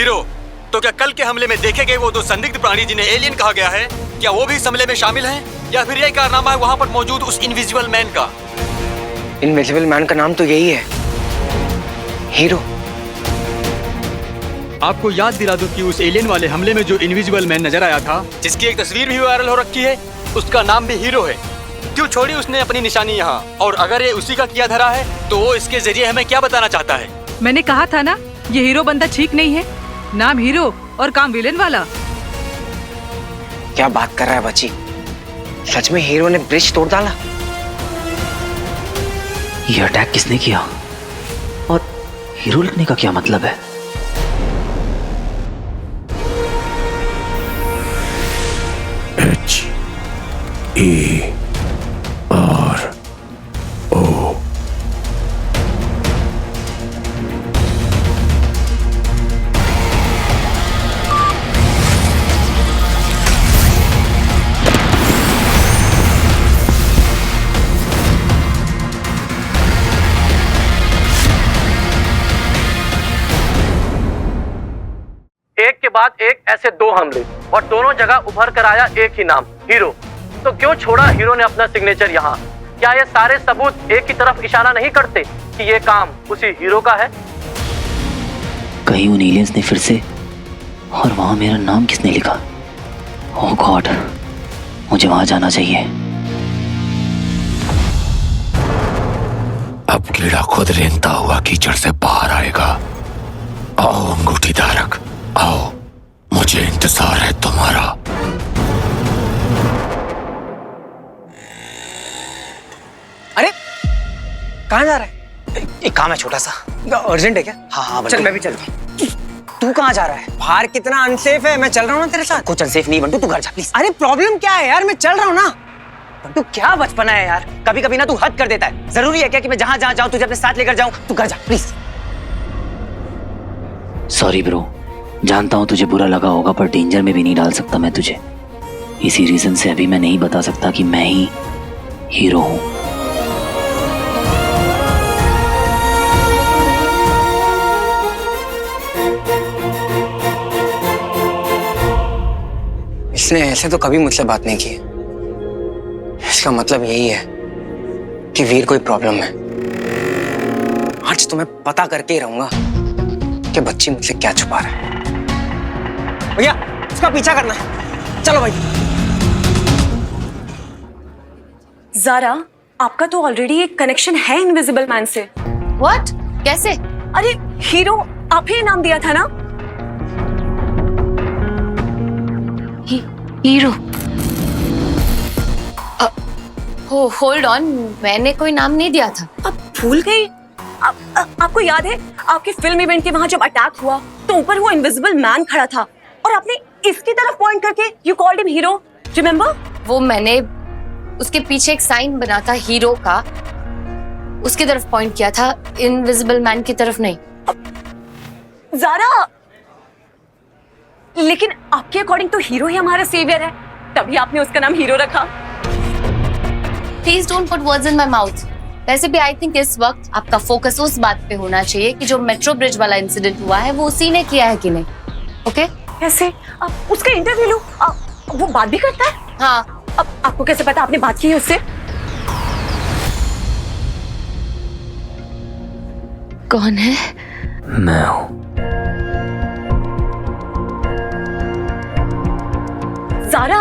हीरो, तो क्या कल के हमले में देखे गए वो दो संदिग्ध प्राणी जिन्हें एलियन कहा गया है, क्या वो भी इस हमले में शामिल हैं? या फिर यही कारनामा है वहां पर मौजूद उस इनविजिबल मैन का? इनविजिबल मैन का नाम तो यही है, हीरो। आपको याद दिला दूं कि उस एलियन वाले हमले में जो इनविजिबल मैन नजर आया था, जिसकी एक तस्वीर भी वायरल हो रखी है, उसका नाम भी हीरो है। क्यों छोड़ी उसने अपनी निशानी यहाँ? और अगर ये उसी का किया धरा है तो वो इसके जरिए हमें क्या बताना चाहता है? मैंने कहा था ना, ये हीरो बंदा ठीक नहीं है। नाम हीरो और काम विलेन वाला। क्या बात कर रहा है बच्ची? सच में हीरो ने ब्रिज तोड़ डाला? ये अटैक किसने किया और हीरो लिखने का क्या मतलब है? HERO। एक के बाद एक ऐसे दो हमले और दोनों जगह उभर कर आया एक ही नाम, हीरो। तो क्यों छोड़ा हीरो ने अपना सिग्नेचर यहाँ? क्या ये सारे सबूत एक की तरफ इशारा नहीं करते कि ये काम उसी हीरो का है? कहीं उन एलियंस ने फिर से, और वहां मेरा नाम किसने लिखा? ओह गॉड, मुझे वहां जाना चाहिए। अब कीड़ा खुद रेंगता हुआ कीचड़ से बाहर आएगा। आओ अंगूठी धारक, आओ, मुझे इंतजार है तुम्हारा। अरे कहाँ जा रहा है? एक काम है छोटा सा। अर्जेंट है क्या? हाँ चल मैं भी चल। तू कहाँ जा रहा है? बाहर कितना अनसेफ है, मैं चल रहा हूँ ना तेरे साथ। कुछ अनसेफ नहीं बंटू, तू घर जा प्लीज। अरे प्रॉब्लम क्या है यार, मैं चल रहा हूँ ना। बंटू क्या बचपना है यार, कभी कभी ना तू हद कर देता है। जरूरी है क्या कि मैं जहाँ जहाँ जाऊँ तुझे अपने साथ लेकर जाऊँ? तू घर जा प्लीज। सॉरी ब्रो, जानता हूँ तुझे बुरा लगा होगा, पर डेंजर में भी नहीं डाल सकता मैं तुझे। इसी रीजन से अभी मैं नहीं बता सकता कि मैं ही हीरो हूँ। इसने ऐसे तो कभी मुझसे बात नहीं की। इसका मतलब यही है कि वीर कोई प्रॉब्लम है। आज तो मैं पता करके ही रहूंगा कि बच्ची मुझसे क्या छुपा रहा है। भैया उसका पीछा करना है, चलो भाई। ज़ारा, आपका तो ऑलरेडी एक कनेक्शन है इनविजिबल मैन से। व्हाट? कैसे? अरे हीरो आप ही नाम दिया था ना? हीरो? होल्ड ऑन, मैंने कोई नाम नहीं दिया था। आप भूल गई? आपको याद है आपके फिल्म इवेंट के वहां जब अटैक हुआ तो ऊपर वो इनविजिबल मैन खड़ा था और आपने इसकी तरफ पॉइंट करके you called him hero, remember? वो मैंने उसके पीछे एक साइन बना था हीरो का, उसकी तरफ पॉइंट किया था, इनविजिबल मैन की तरफ नहीं। ज़ारा, लेकिन आपके अकॉर्डिंग तो हीरो ही हमारा सेवियर है, तभी आपने उसका नाम हीरो रखा। Please don't put words in my mouth. वैसे भी आई थिंक इस वक्त आपका फोकस उस बात पे होना चाहिए कि जो मेट्रो ब्रिज वाला इंसिडेंट हुआ है वो उसी ने किया है कि नहीं। ओके? कैसे? आप उसका इंटरव्यू लो, वो बात भी करता है? हाँ। अब आपको कैसे पता आपने बात की है उससे? कौन है? मैं हूँ। Zaara,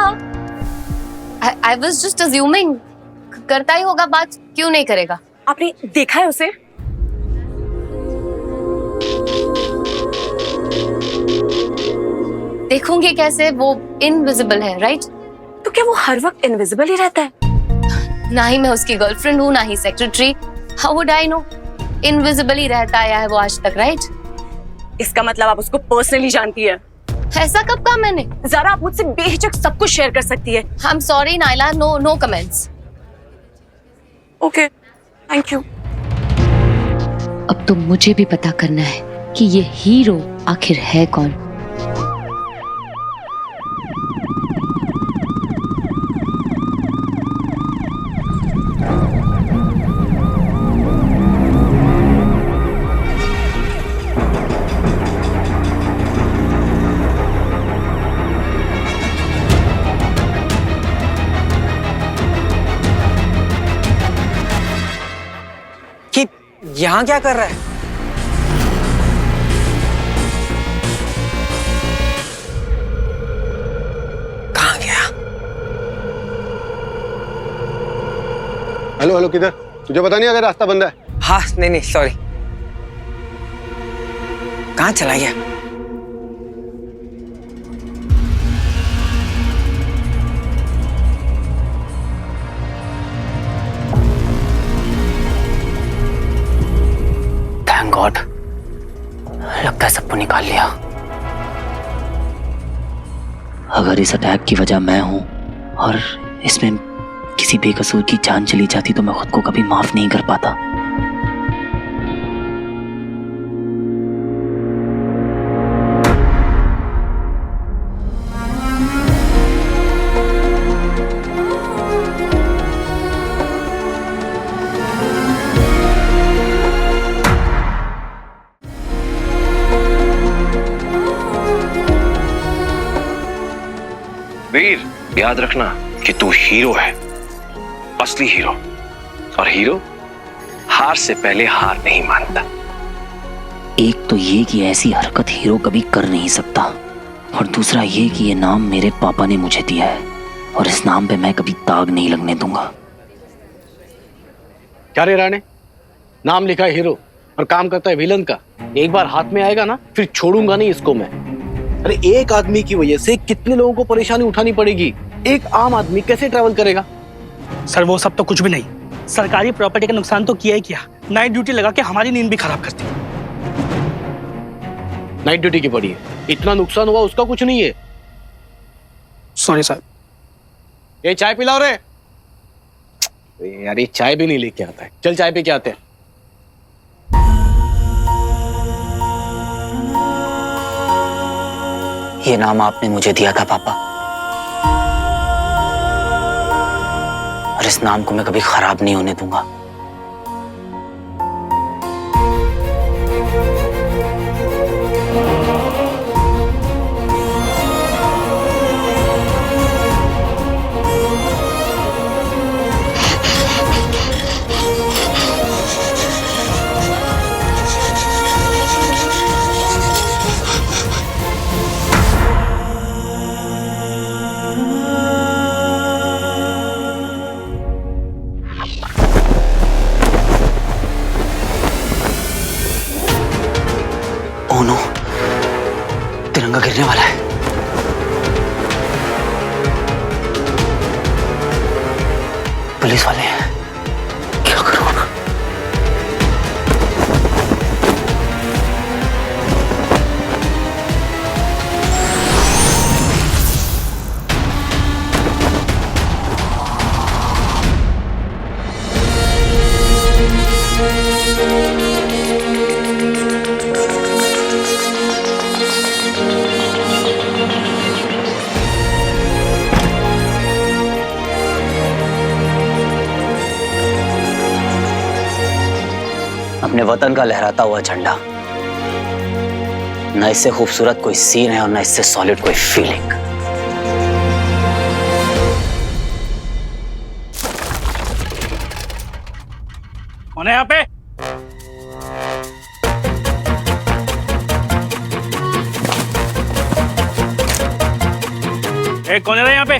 I was just assuming, करता ही होगा बात, क्यों नहीं करेगा? आपने देखा है उसे? देखूंगी कैसे, वो इनविजिबल है, राइट? तो क्या वो हर वक्त इनविजिबल ही रहता है? ना ही मैं उसकी गर्लफ्रेंड हूँ, ना ही secretary. How would I know? Invisible ही रहता आया है वो आज तक, राइट? इसका मतलब आप उसको पर्सनली जानती है? ऐसा कब कहा मैंने? ज़ारा, आप मुझसे बेहिचक सब कुछ शेयर कर सकती है। I'm sorry Naila, no comments. Okay, thank you. अब तो मुझे भी पता करना है कि ये हीरो आखिर है कौन। यहाँ क्या कर रहा है? कहाँ गया? हेलो हेलो, किधर? तुझे पता नहीं अगर रास्ता बंद है? हाँ नहीं सॉरी। कहाँ चला गया? थैंक गॉड, लगता है सबको निकाल लिया। अगर इस अटैक की वजह मैं हूं और इसमें किसी बेकसूर की जान चली जाती तो मैं खुद को कभी माफ नहीं कर पाता। वीर, याद रखना कि तू हीरो है, असली हीरो। और हीरो हार से पहले हार नहीं मानता। एक तो ये कि ऐसी हरकत हीरो कभी कर नहीं सकता, और दूसरा ये कि ये नाम मेरे पापा ने मुझे दिया है और इस नाम पे मैं कभी दाग नहीं लगने दूंगा। क्या रे राणे, नाम लिखा है हीरो और काम करता है विलन का। एक बार हाथ में आएगा ना फिर छोड़ूंगा नहीं इसको मैं। अरे एक आदमी की वजह से कितने लोगों को परेशानी उठानी पड़ेगी। एक आम आदमी कैसे ट्रैवल करेगा? सर वो सब तो कुछ भी नहीं, सरकारी प्रॉपर्टी का नुकसान तो किया ही किया, नाइट ड्यूटी लगा के हमारी नींद भी खराब कर दी। नाइट ड्यूटी की पड़ी है, इतना नुकसान हुआ उसका कुछ नहीं है। Sorry sir. ये चाय पिलाओ रे। यार ये चाय भी नहीं लेके आता है। चल चाय पी के आते हैं। ये नाम आपने मुझे दिया था पापा, और इस नाम को मैं कभी खराब नहीं होने दूंगा। ओह नो, तिरंगा गिरने वाला है। पुलिस वाले हैं, क्या करूं? अपने वतन का लहराता हुआ झंडा, न इससे खूबसूरत कोई सीन है और न इससे सॉलिड कोई फीलिंग। कौन है यहाँ पे? कौन है यहाँ पे?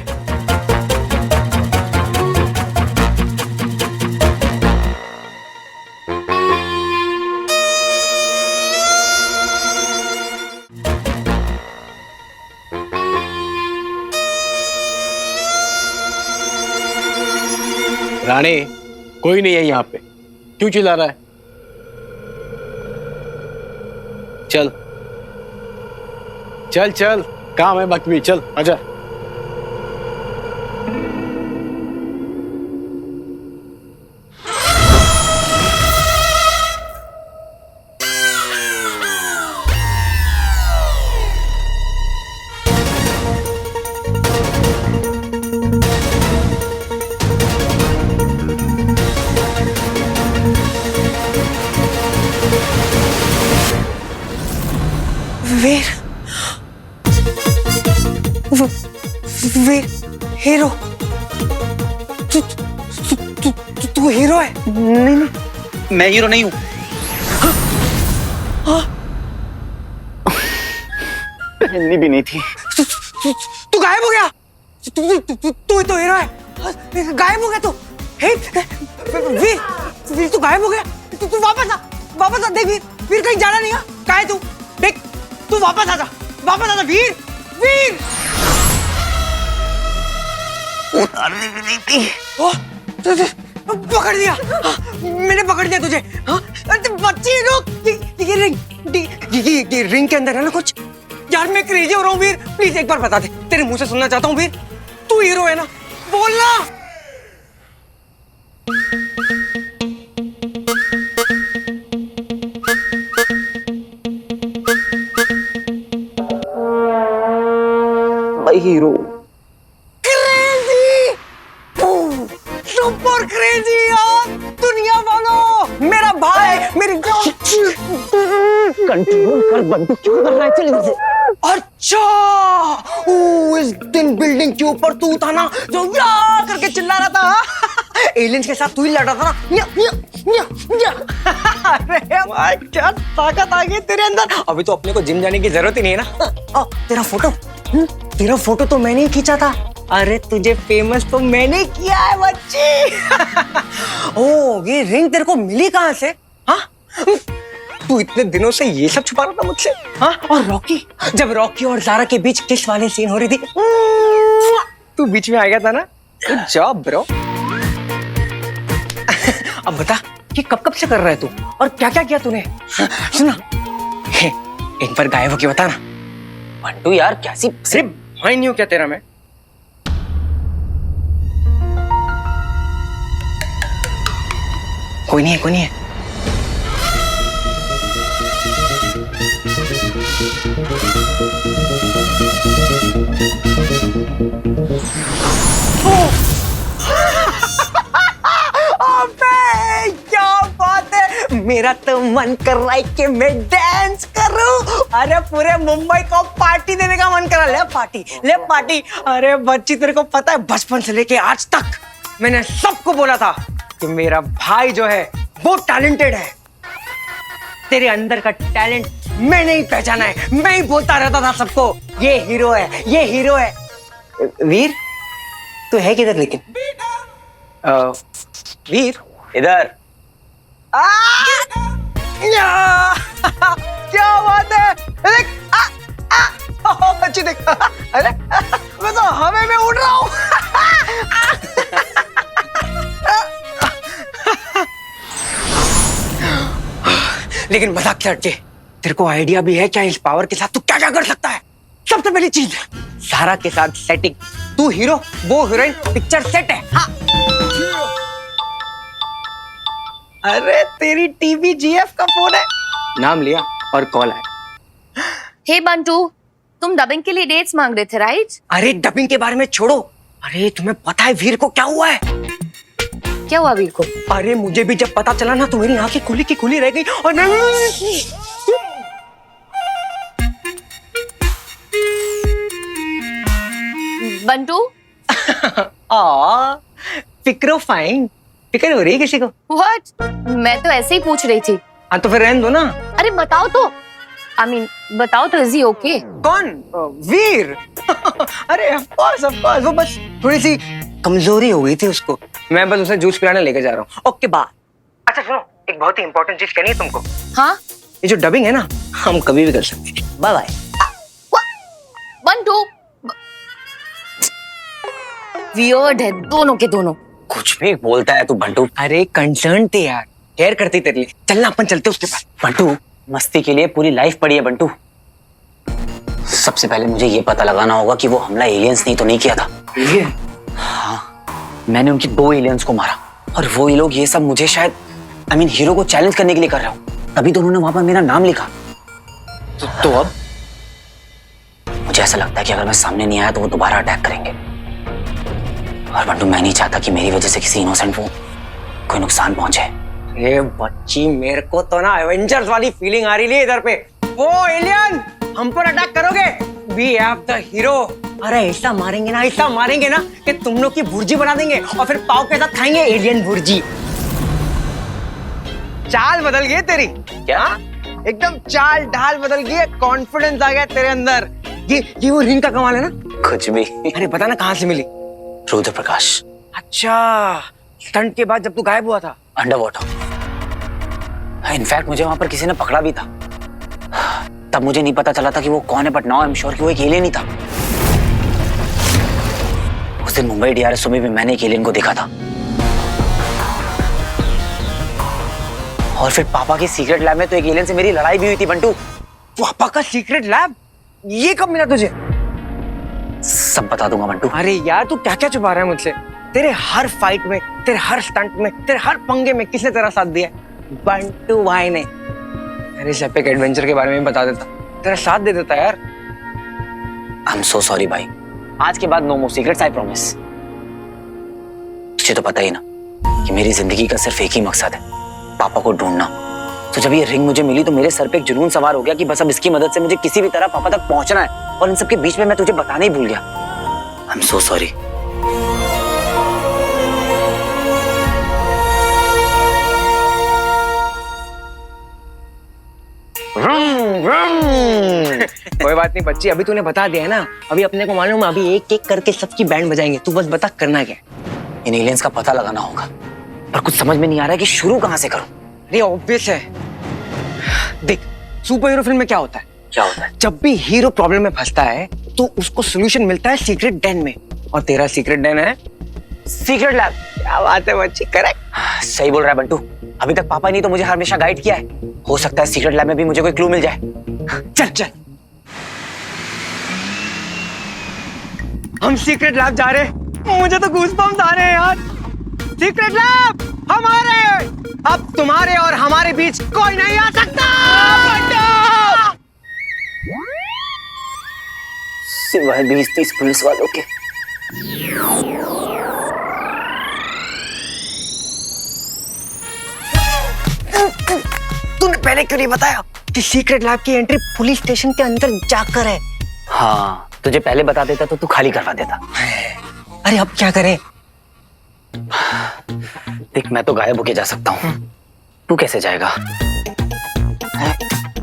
राणे, कोई नहीं है यहाँ पे, क्यों चिल्ला रहा है? चल चल चल, काम है बाकी भी, चल आजा। वीर, वीर हीरो, तू हीरो है? नहीं मैं हीरो नहीं हूँ। पहननी भी नहीं थी। तू गायब हो गया। तू ही तो हीरो है। गायब हो गया तू। वीर, वीर तू गायब हो गया। तू वापस आ देख वीर। वीर कहीं जाना नहीं है। कहाँ है तू? देख तू वापस आ जा वीर। वीर उतारनी भी नहीं थी। पकड़ दिया। मैंने पकड़ दिया तुझे। बच्ची रुक। ये रिंग के अंदर है ना कुछ। यार मैं क्रेजी हो रहा हूँ वीर, प्लीज एक बार बता दे। तेरे मुंह से सुनना चाहता हूँ वीर। तू हीरो है ना, बोलना। भाई हीरो। क्रेजी, सुपर क्रेजी यार। दुनिया वालों, मेरा भाई, मेरी कंट्रोल कर बंटू, क्यों कर रहा है? चल इधर से। अच्छा, इस दिन बिल्डिंग के ऊपर तू था ना जो या करके चिल्ला रहा था। एलियंस के साथ तू ही लड़ा था ना। न्या, न्या, न्या, न्या। अरे भाई क्या ताकत आ गई तेरे अंदर। अभी तो अपने को जिम जाने की जरूरत ही नहीं है ना। तेरा फोटो तो मैंने ही खींचा था। अरे तुझे फेमस तो मैंने किया है बच्ची। ओ ये रिंग तेरे को मिली कहाँ से? हाँ तू इतने दिनों से ये सब छुपा रहा था मुझसे? हाँ और रॉकी, जब रॉकी और ज़ारा के बीच किस वाले सीन हो रही थी, तू बीच में आ गया था ना। Good job bro. अब बता कि कब से कर रहा है तू और क्या क्या किया तूने? सुना एक बार गायब होके बता ना। बंटू यार कैसी सिर्फ भाई नहीं हो क्या तेरा? मैं कोई नहीं है। अबे क्या बात है। मेरा तो मन कर रहा है कि मैं डांस करूं। अरे पूरे मुंबई को पार्टी देने का मन कर रहा है। ले पार्टी। अरे बच्ची तेरे को पता है बचपन से लेके आज तक मैंने सबको बोला था कि मेरा भाई जो है वो टैलेंटेड है। तेरे अंदर का टैलेंट मैंने ही पहचाना है। मैं ही बोलता रहता था सबको ये हीरो है। वीर तू है किधर? लेकिन वीर इधर। क्या बात है। देख बच्ची देख। अरे मैं तो हवा में उड़ रहा हूँ। लेकिन मजाक क्या हटके, तेरे को आइडिया भी है क्या इस पावर के साथ तू क्या क्या कर सकता है? सबसे पहली चीज सारा के साथ सेटिंग। तू हीरो वो हीरोइन, पिक्चर सेट है। हाँ। अरे तेरी टीवी जीएफ का फोन है। नाम लिया और कॉल आया। हे बंटू, तुम डबिंग के लिए डेट्स मांग रहे थे राइट? अरे डबिंग के बारे में छोड़ो। अरे तुम्हें पता है वीर को क्या हुआ है? क्या हुआ वीर को? अरे मुझे भी जब पता चला ना तो मेरी आंखें खुली की खुली रह गई। और बंटू फिक्र हो रही है किसी को? व्हाट? मैं तो ऐसे ही पूछ रही थी। हाँ तो फिर रहने दो ना। अरे बताओ तो, बताओ तो। Is he okay? कौन? वीर। अरे ऑफ कोर्स वो बस थोड़ी सी कमजोरी हो गई थी उसको। मैं बस उसे जूस पिलाने लेके जा रहा हूँ। Okay bye. अच्छा सुनो, एक बहुत ही इंपॉर्टेंट चीज कहनी है तुमको। हाँ? ये जो डबिंग है ना हम कभी भी कर सकते हैं। Bye bye. बंटू वियर्ड है दोनों के दोनों। कुछ भी बोलता है तू बंटू। अरे कंसर्न थे यार, केयर करती तेरे लिए। चलना अपन चलते उसके पास। बंटू मस्ती के लिए पूरी लाइफ पड़ी है बंटू। सबसे पहले मुझे ये पता लगाना होगा कि वो हमला एलियंस नहीं तो नहीं किया था। एलियन? हाँ, मैंने उनकी 2 एलियंस को मारा और वो ये लोग ये सब मुझे शायद हीरो को चैलेंज करने के लिए कर रहा हूँ। तभी तो उन्होंने वहां पर मेरा नाम लिखा। तो अब मुझे ऐसा लगता है कि अगर मैं सामने नहीं आया तो वो दोबारा अटैक करेंगे। और बंटू मैं नहीं चाहता कि मेरी वजह से किसी इनोसेंट को कोई नुकसान पहुंचे। ये बच्ची मेरे को तो ना एवेंजर्स वाली फीलिंग आ रही है इधर पे। ओ एलियन हम पर अटैक करोगे? We have the hero. अरे ऐसा मारेंगे ना कि तुम लोग की भुर्जी बना देंगे और फिर पाव के साथ खाएंगे एलियन भुर्जी। चाल बदल गई तेरी क्या? एकदम चाल ढाल बदल गई है, कॉन्फिडेंस आ गया तेरे अंदर। ये वो रिंग का कमाल है ना? कुछ भी। अरे बता ना कहाँ से मिली? रुद्र प्रकाश। अच्छा, स्टंट के बाद जब तू गायब हुआ था? Under water. इनफैक्ट मुझे वहां पर किसी ने पकड़ा भी था। तब मुझे नहीं पता चला था कि वो कौन है, but now I am sure कि वो एक एलियन ही था। उस दिन मुंबई डीआरएसओ में भी मैंने एक एलियन को देखा था। और फिर पापा के सीक्रेट लैब में तो एक एलियन से मेरी लड़ाई भी हुई थी बंटू। पापा का सीक्रेट लैब? ये कब मिला तुझे? सब बता दूंगा बंटू। अरे यार तू क्या क्या छुपा रहा है मुझसे? तेरे हर फाइट में, तेरे हर स्टंट में, तेरे हर पंगे में किसने तेरा साथ दिया? बंटू भाई ने। अरे इस एपिक एडवेंचर के बारे में बता देता, तेरा साथ दे देता यार। आई एम सो सॉरी भाई। आज के बाद no more secrets, I promise. तुझे तो पता ही ना कि मेरी जिंदगी का सिर्फ एक ही मकसद है, पापा को ढूंढना। तो जब ये रिंग मुझे मिली तो मेरे सर पे एक जुनून सवार हो गया कि बस अब इसकी मदद से मुझे किसी भी तरह पापा तक पहुंचना है। और इन सब के बीच में मैं तुझे बताना ही भूल गया। आई एम सो सॉरी। कोई बात नहीं बच्ची, अभी तूने बता दिया है ना, अभी अपने को मालूम है, अभी एक एक करके सबकी बैंड बजाएंगे। तू बस बता करना क्या? इन एलियंस का पता लगाना होगा, पर कुछ समझ में नहीं आ रहा है कि शुरू कहां से करूं। अरे ऑब्वियस है, देख सुपर हीरो फिल्म में क्या होता है? क्या होता है? जब भी हीरो प्रॉब्लम में फंसता है तो उसको सोल्यूशन मिलता है सीक्रेट डेन में। और तेरा सीक्रेट डेन है सीक्रेट लैब। क्या बात है बच्ची, करेक्ट। सही बोल रहा है बंटू। अभी तक पापा नहीं तो मुझे हमेशा गाइड किया है। हो सकता है सीक्रेट लैब में भी मुझे कोई क्लू मिल जाए। चल चल, हम सीक्रेट लैब जा रहे हैं। मुझे तो गूज़बम्स आ रहे हैं यार। सीक्रेट लैब हमारे, अब तुम्हारे और हमारे बीच कोई नहीं आ सकता। सिवाय 20-30 पुलिस वालों के। तूने पहले क्यों नहीं बताया कि सीक्रेट लैब की एंट्री पुलिस स्टेशन के अंदर जाकर है? हाँ, तुझे पहले बता देता तो तू खाली करवा देता। अरे अब क्या करें? देख, मैं तो गायब होके जा सकता हूँ, तू कैसे जाएगा?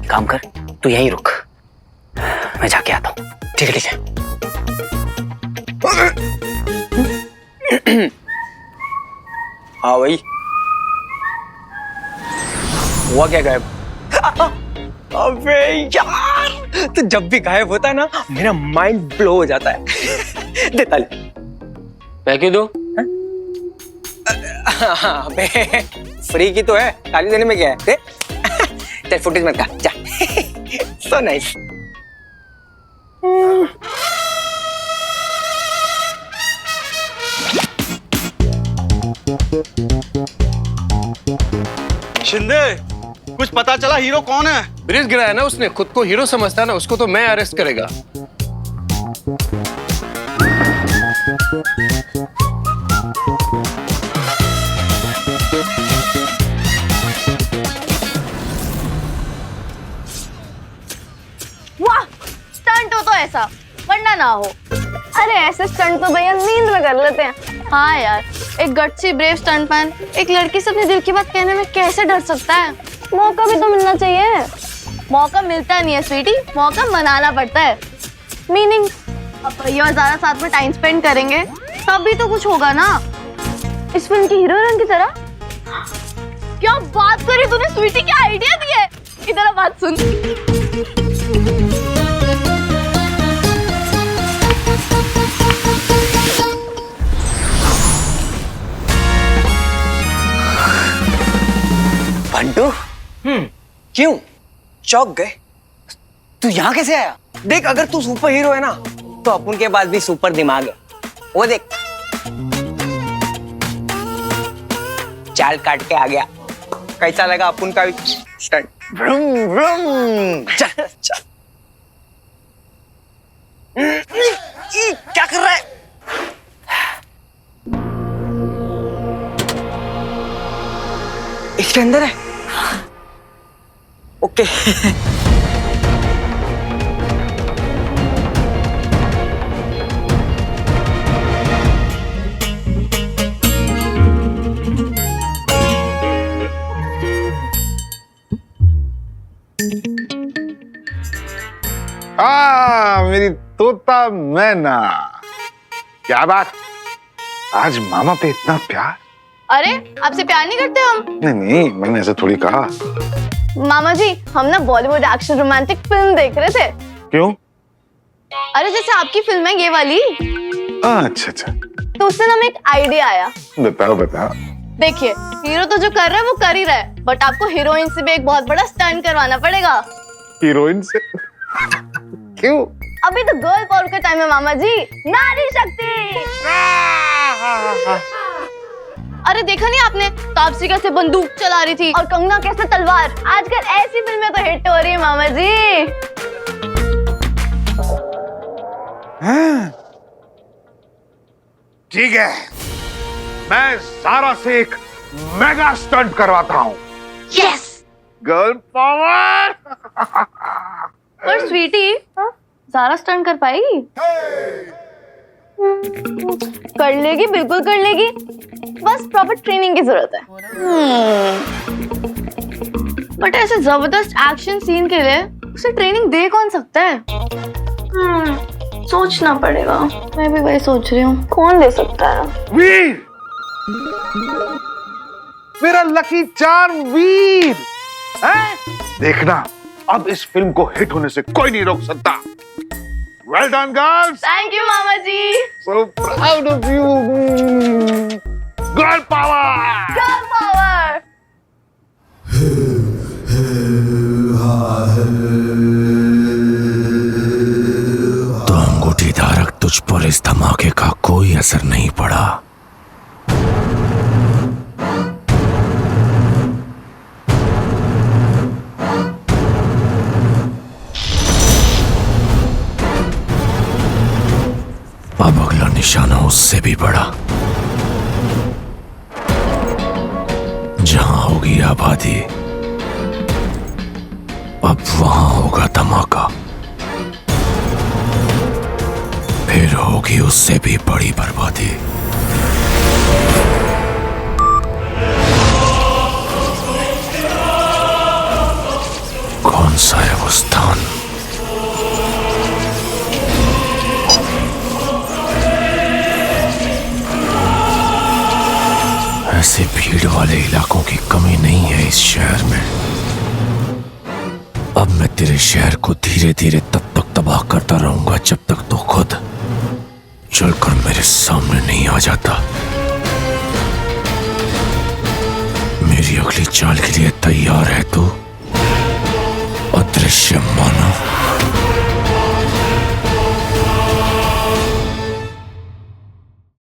काम कर, तू यहीं रुक, मैं जाके आता हूँ। ठीक है। हाँ भाई, हुआ क्या गायब? अबे यार, तो जब भी गायब होता है ना मेरा माइंड ब्लो हो जाता है। दे ताली। मैं क्यों दूं? अबे फ्री की तो है, ताली देने में क्या है? दे। चल फुटेज मत काट, जा। So nice. शिंदे, कुछ पता चला हीरो कौन है? ब्रिज गिराया ना उसने, खुद को हीरो समझता है ना, उसको तो मैं अरेस्ट करेगा। वाह, स्टंट हो तो ऐसा, वरना ना हो। अरे ऐसे स्टंट तो भैया नींद में कर लेते हैं। हाँ यार, एक गट्सी ब्रेव स्टंटमैन एक लड़की से अपने दिल की बात कहने में कैसे डर सकता है? मौका भी तो मिलना चाहिए। मौका मिलता नहीं है स्वीटी, मौका मनाना पड़ता है। मीनिंग अब भैया और ज़ारा साथ में टाइम स्पेंड करेंगे तभी तो कुछ होगा ना, इस फिल्म की हीरोइन की तरह। क्या बात करी तूने स्वीटी, क्या आइडिया दिया है। इधर बात सुन। बंटू, क्यों चौंक गए? तू यहाँ कैसे आया? देख, अगर तू सुपर हीरो है ना तो अपन के पास भी सुपर दिमाग है। वो देख, चाल काट के आ गया। कैसा लगा अपन का स्टंट? Vroom vroom. चल चल। क्या कर रहा है? इसके अंदर है। ओके। मेरी तोता मैना, क्या बात, आज मामा पे इतना प्यार? अरे आपसे प्यार नहीं करते हम? नहीं, मैंने ऐसा थोड़ी कहा। मामा जी, हम ना बॉलीवुड एक्शन रोमांटिक फिल्म देख रहे थे। क्यों? अरे जैसे आपकी फिल्म है ये वाली। अच्छा अच्छा। तो उससे ना हमें एक आइडिया आया। बताओ बताओ। देखिए, हीरो तो जो कर रहा है वो कर ही रहा है, बट आपको हीरोइन से भी एक बहुत बड़ा स्टंट करवाना पड़ेगा। हीरोइन से? क्यों? अभी तो गर्ल पावर का टाइम है मामा जी, नारी शक्ति। अरे देखा नहीं आपने, तापसी कैसे बंदूक चला रही थी और कंगना कैसे तलवार। आजकल ऐसी फिल्में तो हिट हो रही है मामा जी। ठीक है, मैं सारा से एक मेगा स्टंट करवाता हूँ। Yes, girl power. पर स्वीटी, सारा स्टंट कर पाएगी? कर लेगी, बिल्कुल कर लेगी, बस प्रॉपर ट्रेनिंग की जरूरत है। बट ऐसे जबरदस्त एक्शन सीन के लिए उसे ट्रेनिंग दे कौन सकता है? सोचना पड़ेगा। मैं भी वही सोच रही हूँ, कौन दे सकता है? वीर, मेरा लकी चार्म वीर है? देखना, अब इस फिल्म को हिट होने से कोई नहीं रोक सकता। Well done, girls. Thank you, mama ji. So proud of you. Girl power. Girl power. तो अंगूठी धारक, तुझ पर इस धमाके का कोई असर नहीं पड़ा। अब अगला निशाना उससे भी बड़ा। जहां होगी आबादी, अब वहां होगा धमाका। फिर होगी उससे भी बड़ी बर्बादी। कौन सा है वो स्थान? ऐसे भीड़ वाले इलाकों की कमी नहीं है इस शहर में। अब मैं तेरे शहर को धीरे धीरे तब तक तबाह करता रहूंगा जब तक तो खुद चलकर मेरे सामने नहीं आ जाता। मेरी अगली चाल के लिए तैयार है तू? अदृश्य मानव।